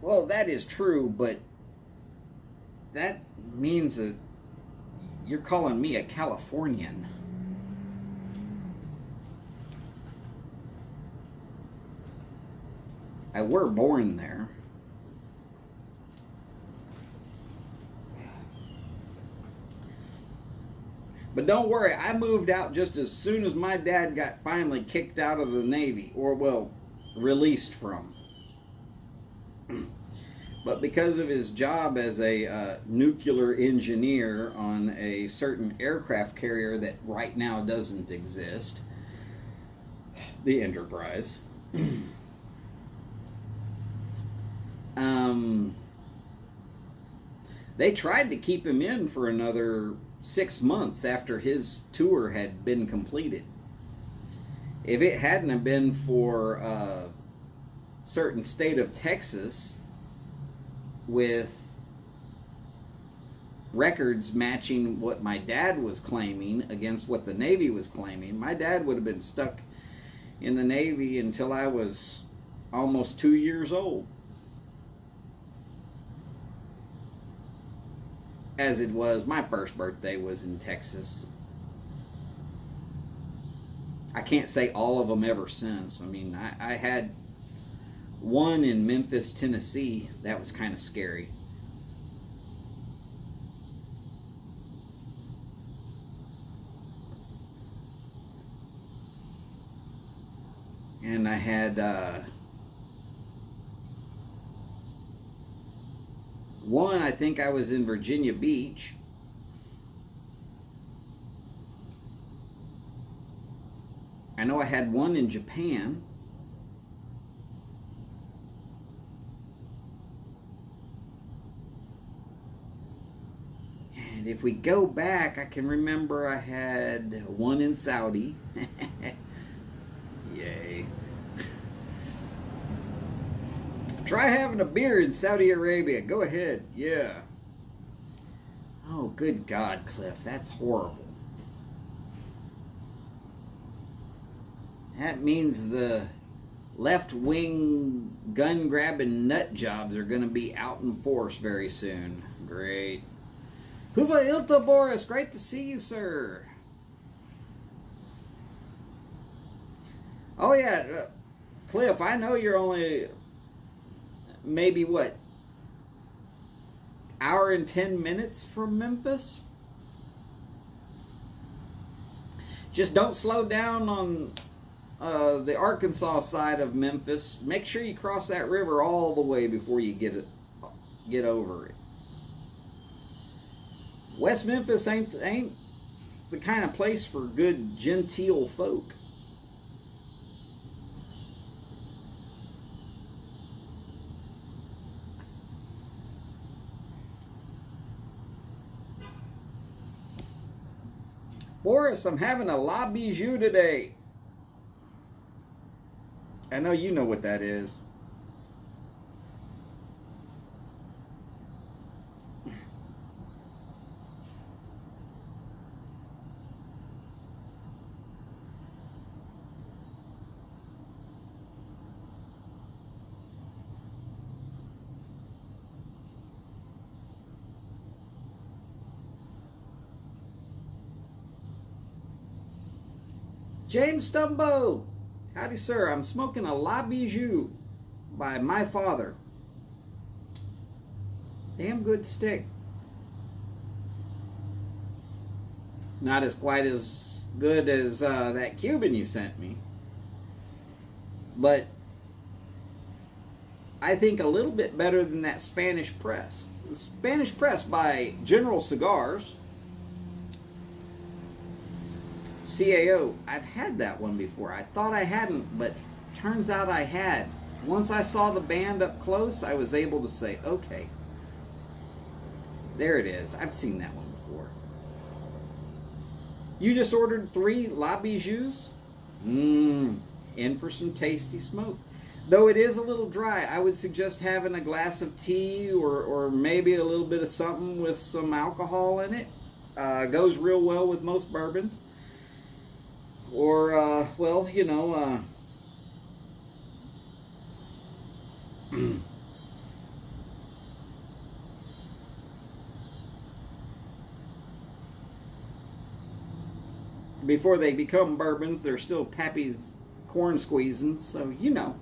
[SPEAKER 1] Well, that is true, but that means that you're calling me a Californian. I were born there. But don't worry, I moved out just as soon as my dad got finally kicked out of the Navy, or well, released from. But because of his job as a nuclear engineer on a certain aircraft carrier that right now doesn't exist, the Enterprise, They tried to keep him in for another 6 months after his tour had been completed. If it hadn't have been for a certain state of Texas with records matching what my dad was claiming against what the Navy was claiming, my dad would have been stuck in the Navy until I was almost 2 years old. As it was, my first birthday was in Texas. I can't say all of them ever since. I mean, I had one in Memphis, Tennessee. That was kind of scary. And I had one, I think I was in Virginia Beach. I know I had one in Japan. And if we go back, I can remember I had one in Saudi. Yay. Try having a beer in Saudi Arabia. Go ahead. Yeah. Oh, good God, Cliff. That's horrible. That means the left-wing gun-grabbing nut jobs are going to be out in force very soon. Great. Huva Ilta Boris, great to see you, sir. Oh, yeah. Cliff, I know you're only maybe, what, hour and 10 minutes from Memphis? Just don't slow down on the Arkansas side of Memphis. Make sure you cross that river all the way before you get over it. West Memphis ain't the kind of place for good genteel folk. Boris, I'm having a la bijou today. I know you know what that is. James Stumbo, howdy sir, I'm smoking a La Bijou by my father. Damn good stick. Not as quite as good as that Cuban you sent me, but I think a little bit better than that Spanish Press. The Spanish Press by General Cigars. CAO, I've had that one before. I thought I hadn't, but turns out I had. Once I saw the band up close, I was able to say, okay, there it is. I've seen that one before. You just ordered 3 La Bijous? In for some tasty smoke. Though it is a little dry, I would suggest having a glass of tea or maybe a little bit of something with some alcohol in it. Goes real well with most bourbons. Or, well, you know, before they become bourbons, they're still Pappy's corn squeezing, so you know.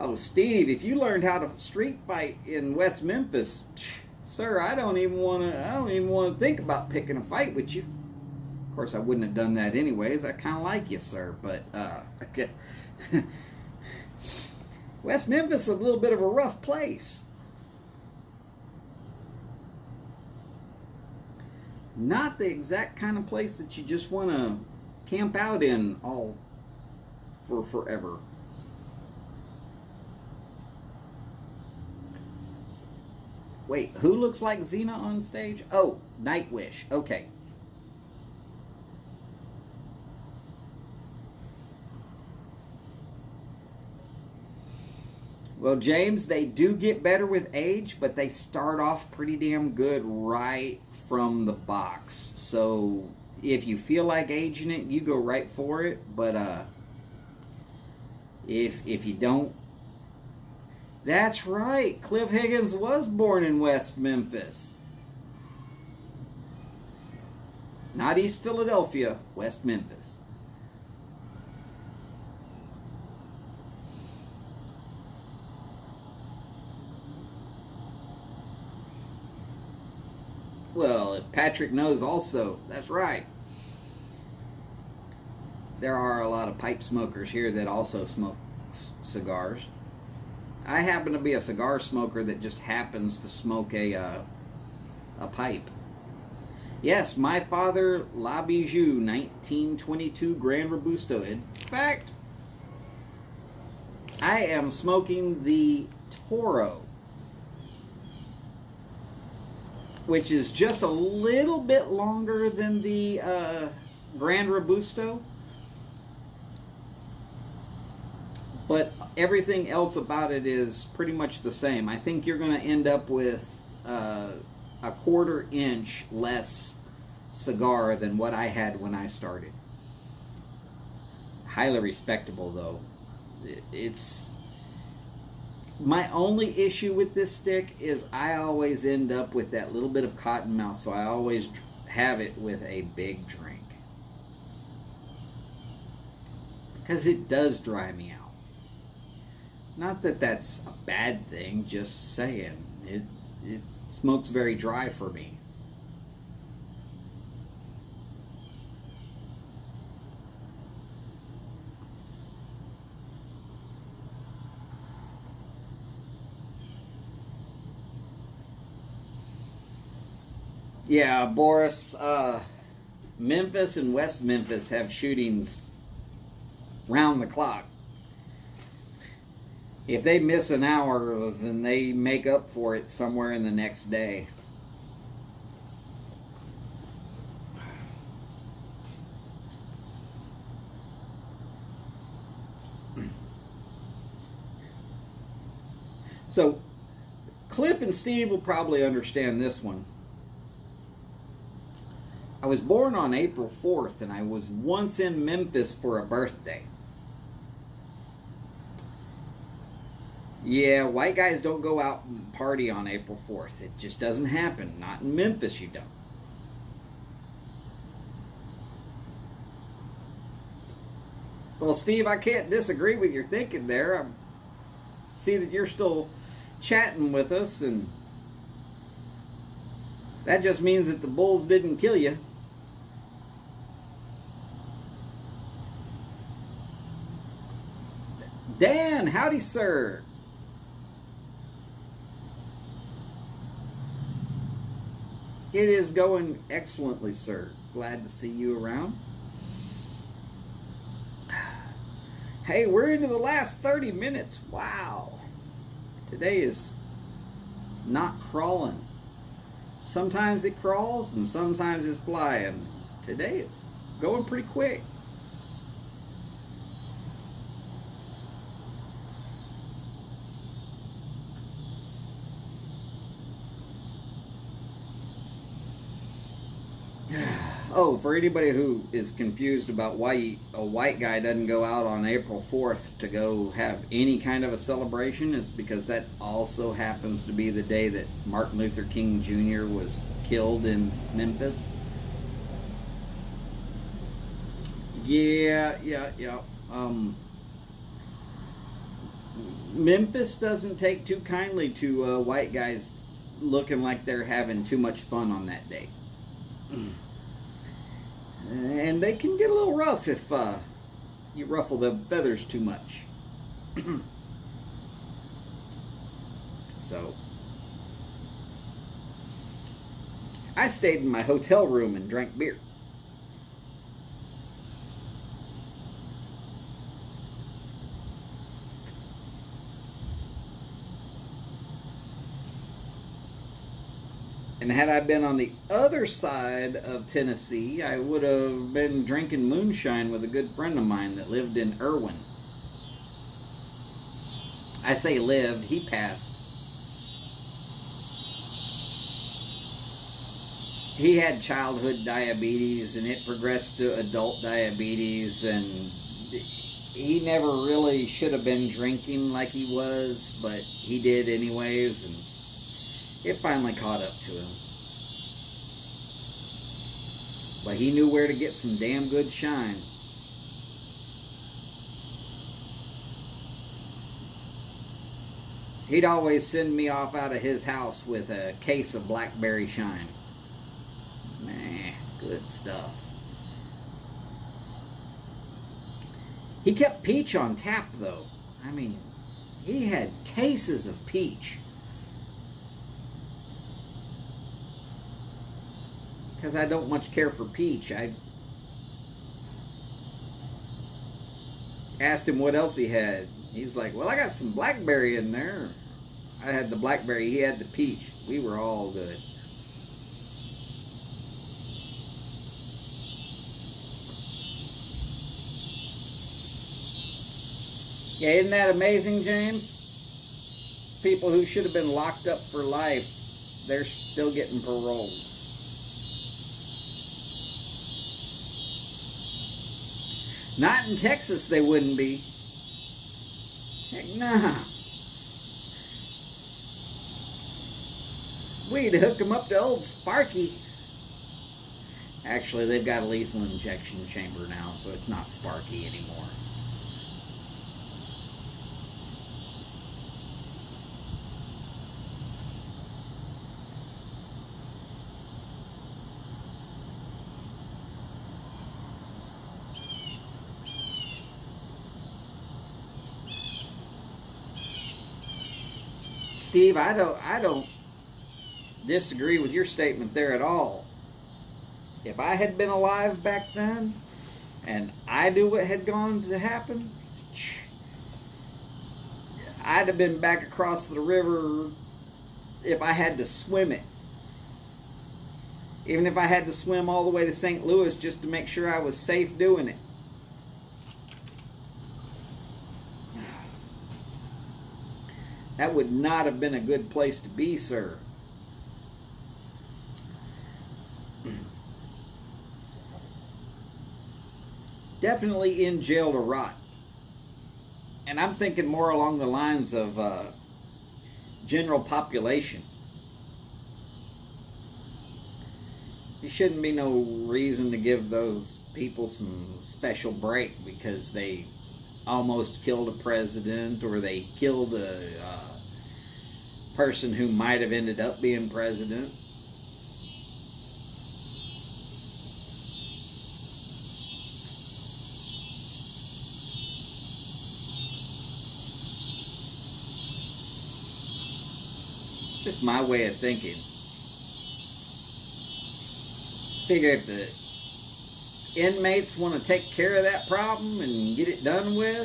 [SPEAKER 1] Oh, Steve, if you learned how to street fight in West Memphis, sir, I don't even want to think about picking a fight with you. Of course, I wouldn't have done that anyways. I kind of like you, sir, but West Memphis is a little bit of a rough place. Not the exact kind of place that you just want to camp out in all for forever. Wait, who looks like Xena on stage? Oh, Nightwish. Okay. Well, James, they do get better with age, but they start off pretty damn good right from the box. So if you feel like aging it, you go right for it. But if you don't, that's right. Cliff Higgins was born in West Memphis, not East Philadelphia, West Memphis. Well, if Patrick knows also, that's right. There are a lot of pipe smokers here that also smoke cigars. I happen to be a cigar smoker that just happens to smoke a pipe. Yes, my father, La Bijou, 1922 Grand Robusto. In fact, I am smoking the Toro, which is just a little bit longer than the Grand Robusto. But everything else about it is pretty much the same. I think you're going to end up with a 1/4 inch less cigar than what I had when I started. Highly respectable, though. It's my only issue with this stick is I always end up with that little bit of cotton mouth, so I always have it with a big drink because it does dry me out. Not that that's a bad thing, just saying. It smokes very dry for me. Yeah, Boris, Memphis and West Memphis have shootings round the clock. If they miss an hour, then they make up for it somewhere in the next day. So, Cliff and Steve will probably understand this one. I was born on April 4th, and I was once in Memphis for a birthday. Yeah, white guys don't go out and party on April 4th. It just doesn't happen. Not in Memphis, you don't. Well, Steve, I can't disagree with your thinking there. I see that you're still chatting with us, and that just means that the bulls didn't kill you. Dan, howdy, sir. It is going excellently, sir. Glad to see you around. Hey, we're into the last 30 minutes. Wow. Today is not crawling. Sometimes it crawls and sometimes it's flying. Today it's going pretty quick. Oh, for anybody who is confused about why a white guy doesn't go out on April 4th to go have any kind of a celebration, it's because that also happens to be the day that Martin Luther King Jr. was killed in Memphis. Yeah. Memphis doesn't take too kindly to white guys looking like they're having too much fun on that day. And they can get a little rough if you ruffle the feathers too much. So, I stayed in my hotel room and drank beer. had I been on the other side of Tennessee, I would have been drinking moonshine with a good friend of mine that lived in Irwin. I say lived, he passed. He had childhood diabetes and it progressed to adult diabetes, and he never really should have been drinking like he was, but he did anyways, and it finally caught up to him. But he knew where to get some damn good shine. He'd always send me off out of his house with a case of blackberry shine. Man, good stuff. He kept peach on tap, though. I mean, he had cases of peach. Because I don't much care for peach. I asked him what else he had. He's like, well, I got some blackberry in there. I had the blackberry, he had the peach. We were all good. Yeah, isn't that amazing, James? People who should have been locked up for life, they're still getting paroles. Not in Texas, they wouldn't be. Heck nah. We'd hook them up to old Sparky. Actually, they've got a lethal injection chamber now, so it's not Sparky anymore. Steve, I don't disagree with your statement there at all. If I had been alive back then and I knew what had gone to happen, I'd have been back across the river if I had to swim it. Even if I had to swim all the way to St. Louis just to make sure I was safe doing it. That would not have been a good place to be, sir. Definitely in jail to rot. And I'm thinking more along the lines of general population. There shouldn't be no reason to give those people some special break because they almost killed a president or they killed a person who might have ended up being president. Just my way of thinking. Figure if the inmates want to take care of that problem and get it done with,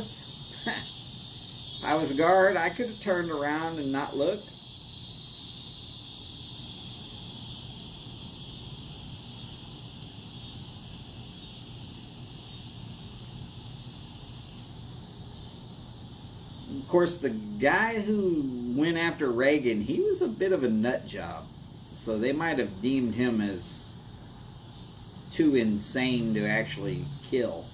[SPEAKER 1] if I was a guard, I could have turned around and not looked. Of course, the guy who went after Reagan, he was a bit of a nut job. So they might have deemed him as too insane to actually kill.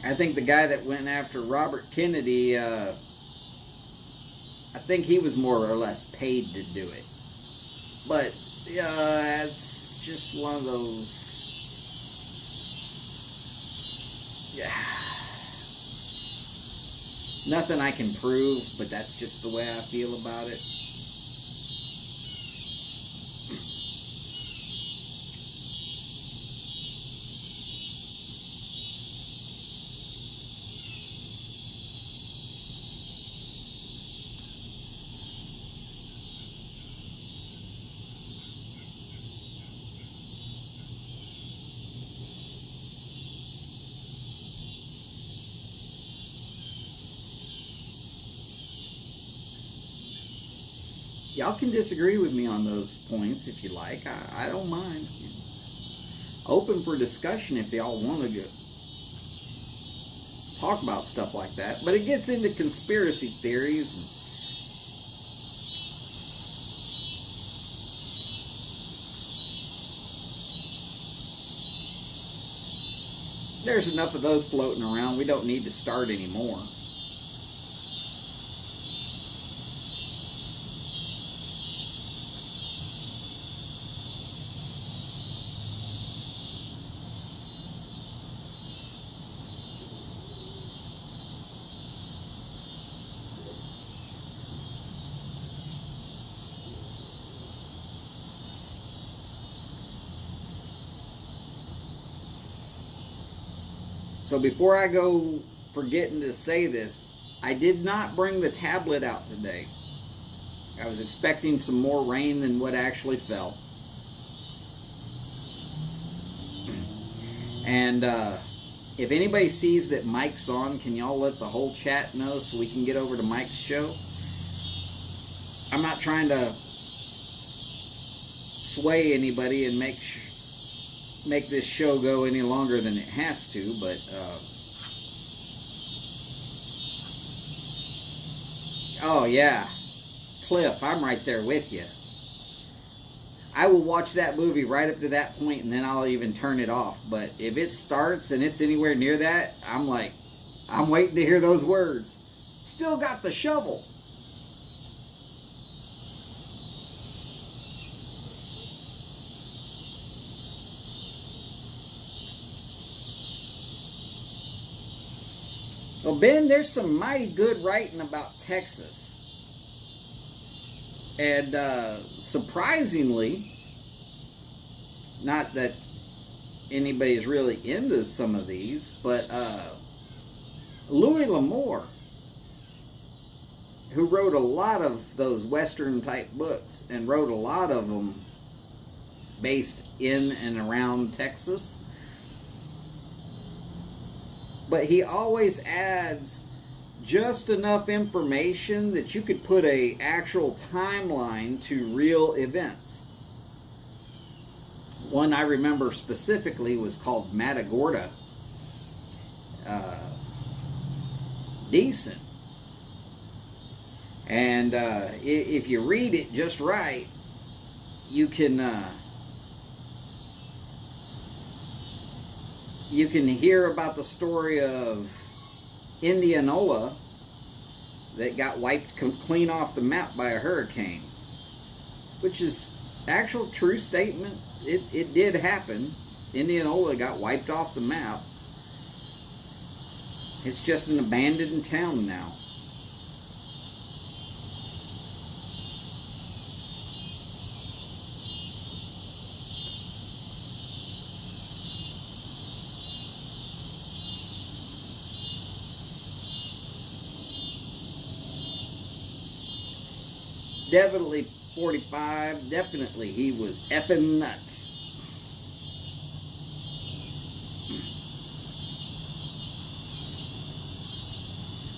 [SPEAKER 1] I think the guy that went after Robert Kennedy, I think he was more or less paid to do it. But, it's just one of those... Nothing I can prove, but that's just the way I feel about it. Y'all can disagree with me on those points if you like. I don't mind. Open for discussion if y'all want to talk about stuff like that. But it gets into conspiracy theories. There's enough of those floating around. We don't need to start anymore. So before I go forgetting to say this, I did not bring the tablet out today. I was expecting some more rain than what actually fell. And if anybody sees that Mike's on, can y'all let the whole chat know so we can get over to Mike's show? I'm not trying to sway anybody and make this show go any longer than it has to, but oh yeah, Cliff, I'm right there with you. I will watch that movie right up to that point, and then I'll even turn it off. But if it starts and it's anywhere near that, I'm like, I'm waiting to hear those words. Still got the shovel. Well, Ben, there's some mighty good writing about Texas. And surprisingly, not that anybody's really into some of these, but Louis L'Amour, who wrote a lot of those Western type books and wrote a lot of them based in and around Texas, but he always adds just enough information that you could put a actual timeline to real events. One I remember specifically was called Matagorda. Decent. And if you read it just right, you can hear about the story of Indianola that got wiped clean off the map by a hurricane, which is actual true statement. It did happen. Indianola got wiped off the map. It's just an abandoned town now. Definitely 45. Definitely he was effing nuts.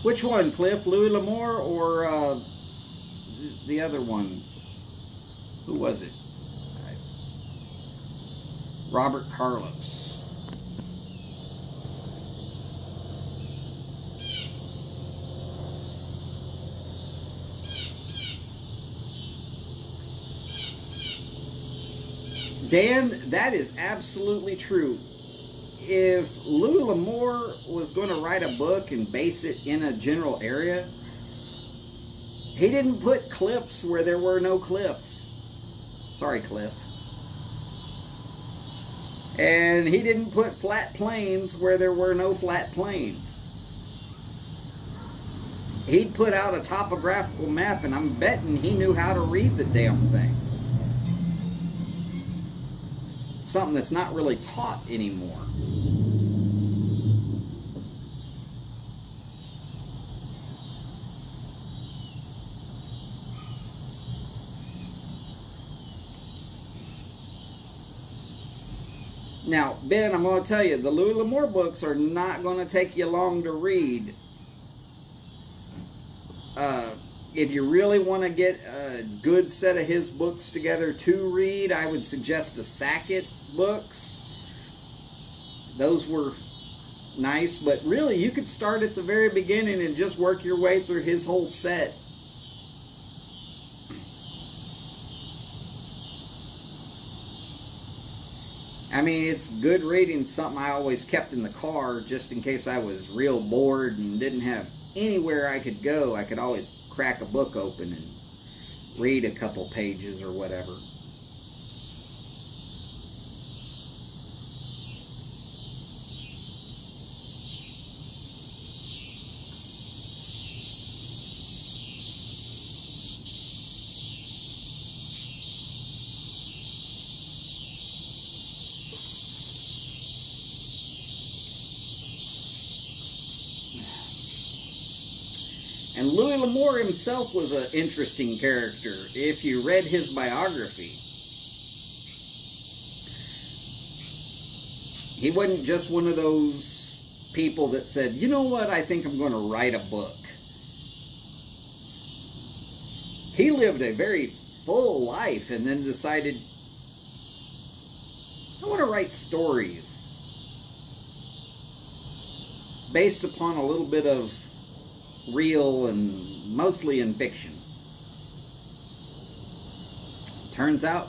[SPEAKER 1] Which one, Cliff? Louis L'Amour or the other one? Who was it? Robert Carlos. Dan, that is absolutely true. If Louis L'Amour was going to write a book and base it in a general area, he didn't put cliffs where there were no cliffs. Sorry, Cliff. And he didn't put flat plains where there were no flat plains. He'd put out a topographical map, and I'm betting he knew how to read the damn thing. Something that's not really taught anymore. Now, Ben, I'm going to tell you, the Louis L'Amour books are not going to take you long to read. if you really want to get a good set of his books together to read, I would suggest the Sackett books. Those were nice, but really you could start at the very beginning and just work your way through his whole set. I mean, it's good reading, something I always kept in the car just in case I was real bored and didn't have anywhere I could go. I could always crack a book open and read a couple pages or whatever. And Louis L'Amour himself was an interesting character. If you read his biography, he wasn't just one of those people that said, you know what, I think I'm going to write a book. He lived a very full life and then decided, I want to write stories based upon a little bit of real and mostly in fiction. Turns out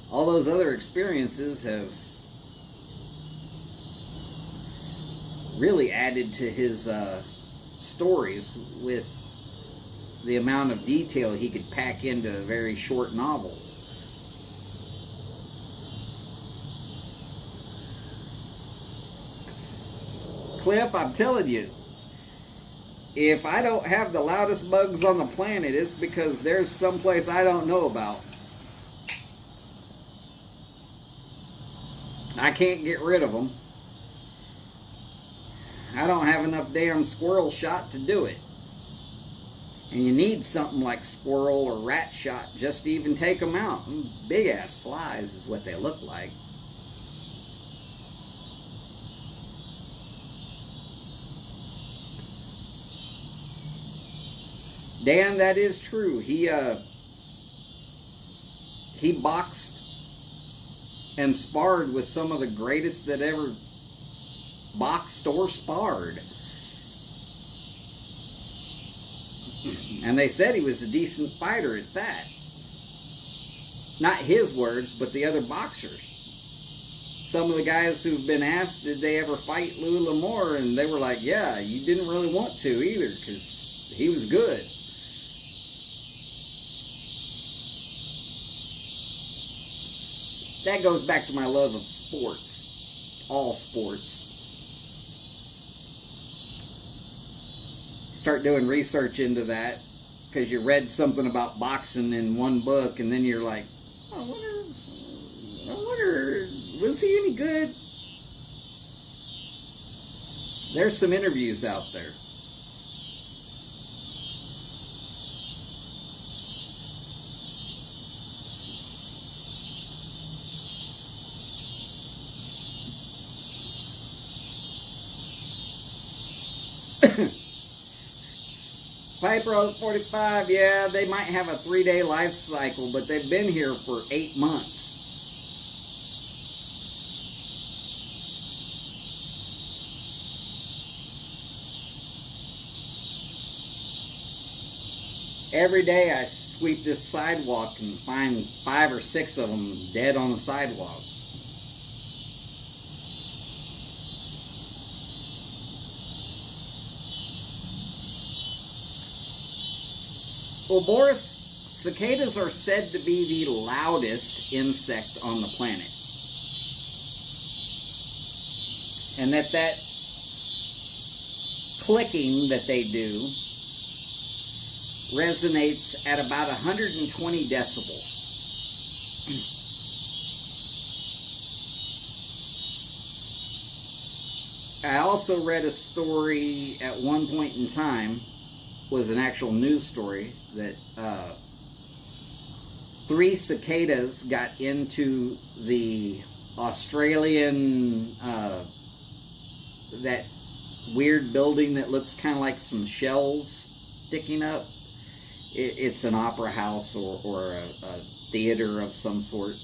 [SPEAKER 1] all those other experiences have really added to his stories with the amount of detail he could pack into very short novels. Cliff, I'm telling you, if I don't have the loudest bugs on the planet, it's because there's someplace I don't know about. I can't get rid of them. I don't have enough damn squirrel shot to do it. And you need something like squirrel or rat shot just to even take them out. Big ass flies is what they look like. Dan, that is true. He boxed and sparred with some of the greatest that ever boxed or sparred. And they said he was a decent fighter at that. Not his words, but the other boxers. Some of the guys who've been asked, did they ever fight Louis L'Amour? And they were like, yeah, you didn't really want to either, because he was good. That goes back to my love of sports. All sports. Start doing research into that because you read something about boxing in one book and then you're like, I wonder, was he any good? There's some interviews out there. Piper 45, yeah, they might have a 3-day life cycle, but they've been here for 8 months. Every day I sweep this sidewalk and find 5 or 6 of them dead on the sidewalk. Well, Boris, cicadas are said to be the loudest insect on the planet. And that clicking that they do resonates at about 120 decibels. I also read a story at one point in time, was an actual news story, that 3 cicadas got into the Australian, that weird building that looks kind of like some shells sticking up, it's an opera house or a theater of some sort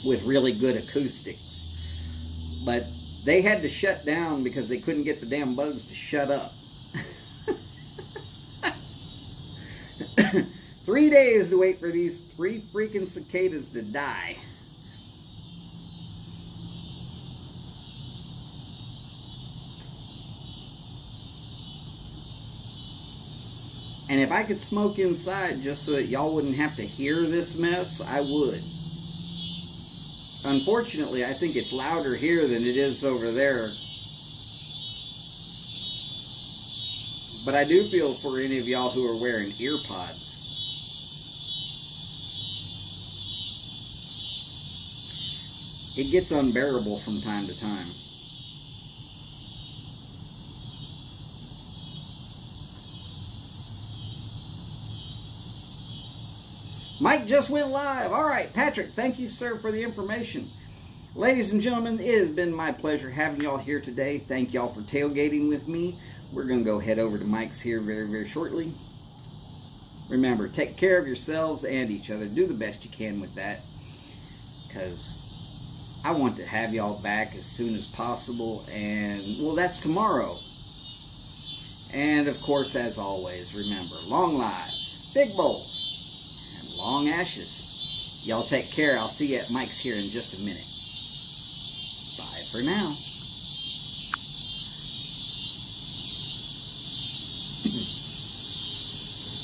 [SPEAKER 1] with really good acoustics. But they had to shut down because they couldn't get the damn bugs to shut up. 3 days to wait for these 3 freaking cicadas to die. And if I could smoke inside just so that y'all wouldn't have to hear this mess, I would. Unfortunately, I think it's louder here than it is over there. But I do feel for any of y'all who are wearing ear pods. It gets unbearable from time to time. Mike just went live. All right, Patrick, thank you, sir, for the information. Ladies and gentlemen, it has been my pleasure having y'all here today. Thank y'all for tailgating with me. We're going to go head over to Mike's here very, very shortly. Remember, take care of yourselves and each other. Do the best you can with that, because I want to have y'all back as soon as possible. And, well, that's tomorrow. And, of course, as always, remember, long lives, big bowls, long ashes. Y'all take care. I'll see you at Mike's here in just a minute. Bye for now.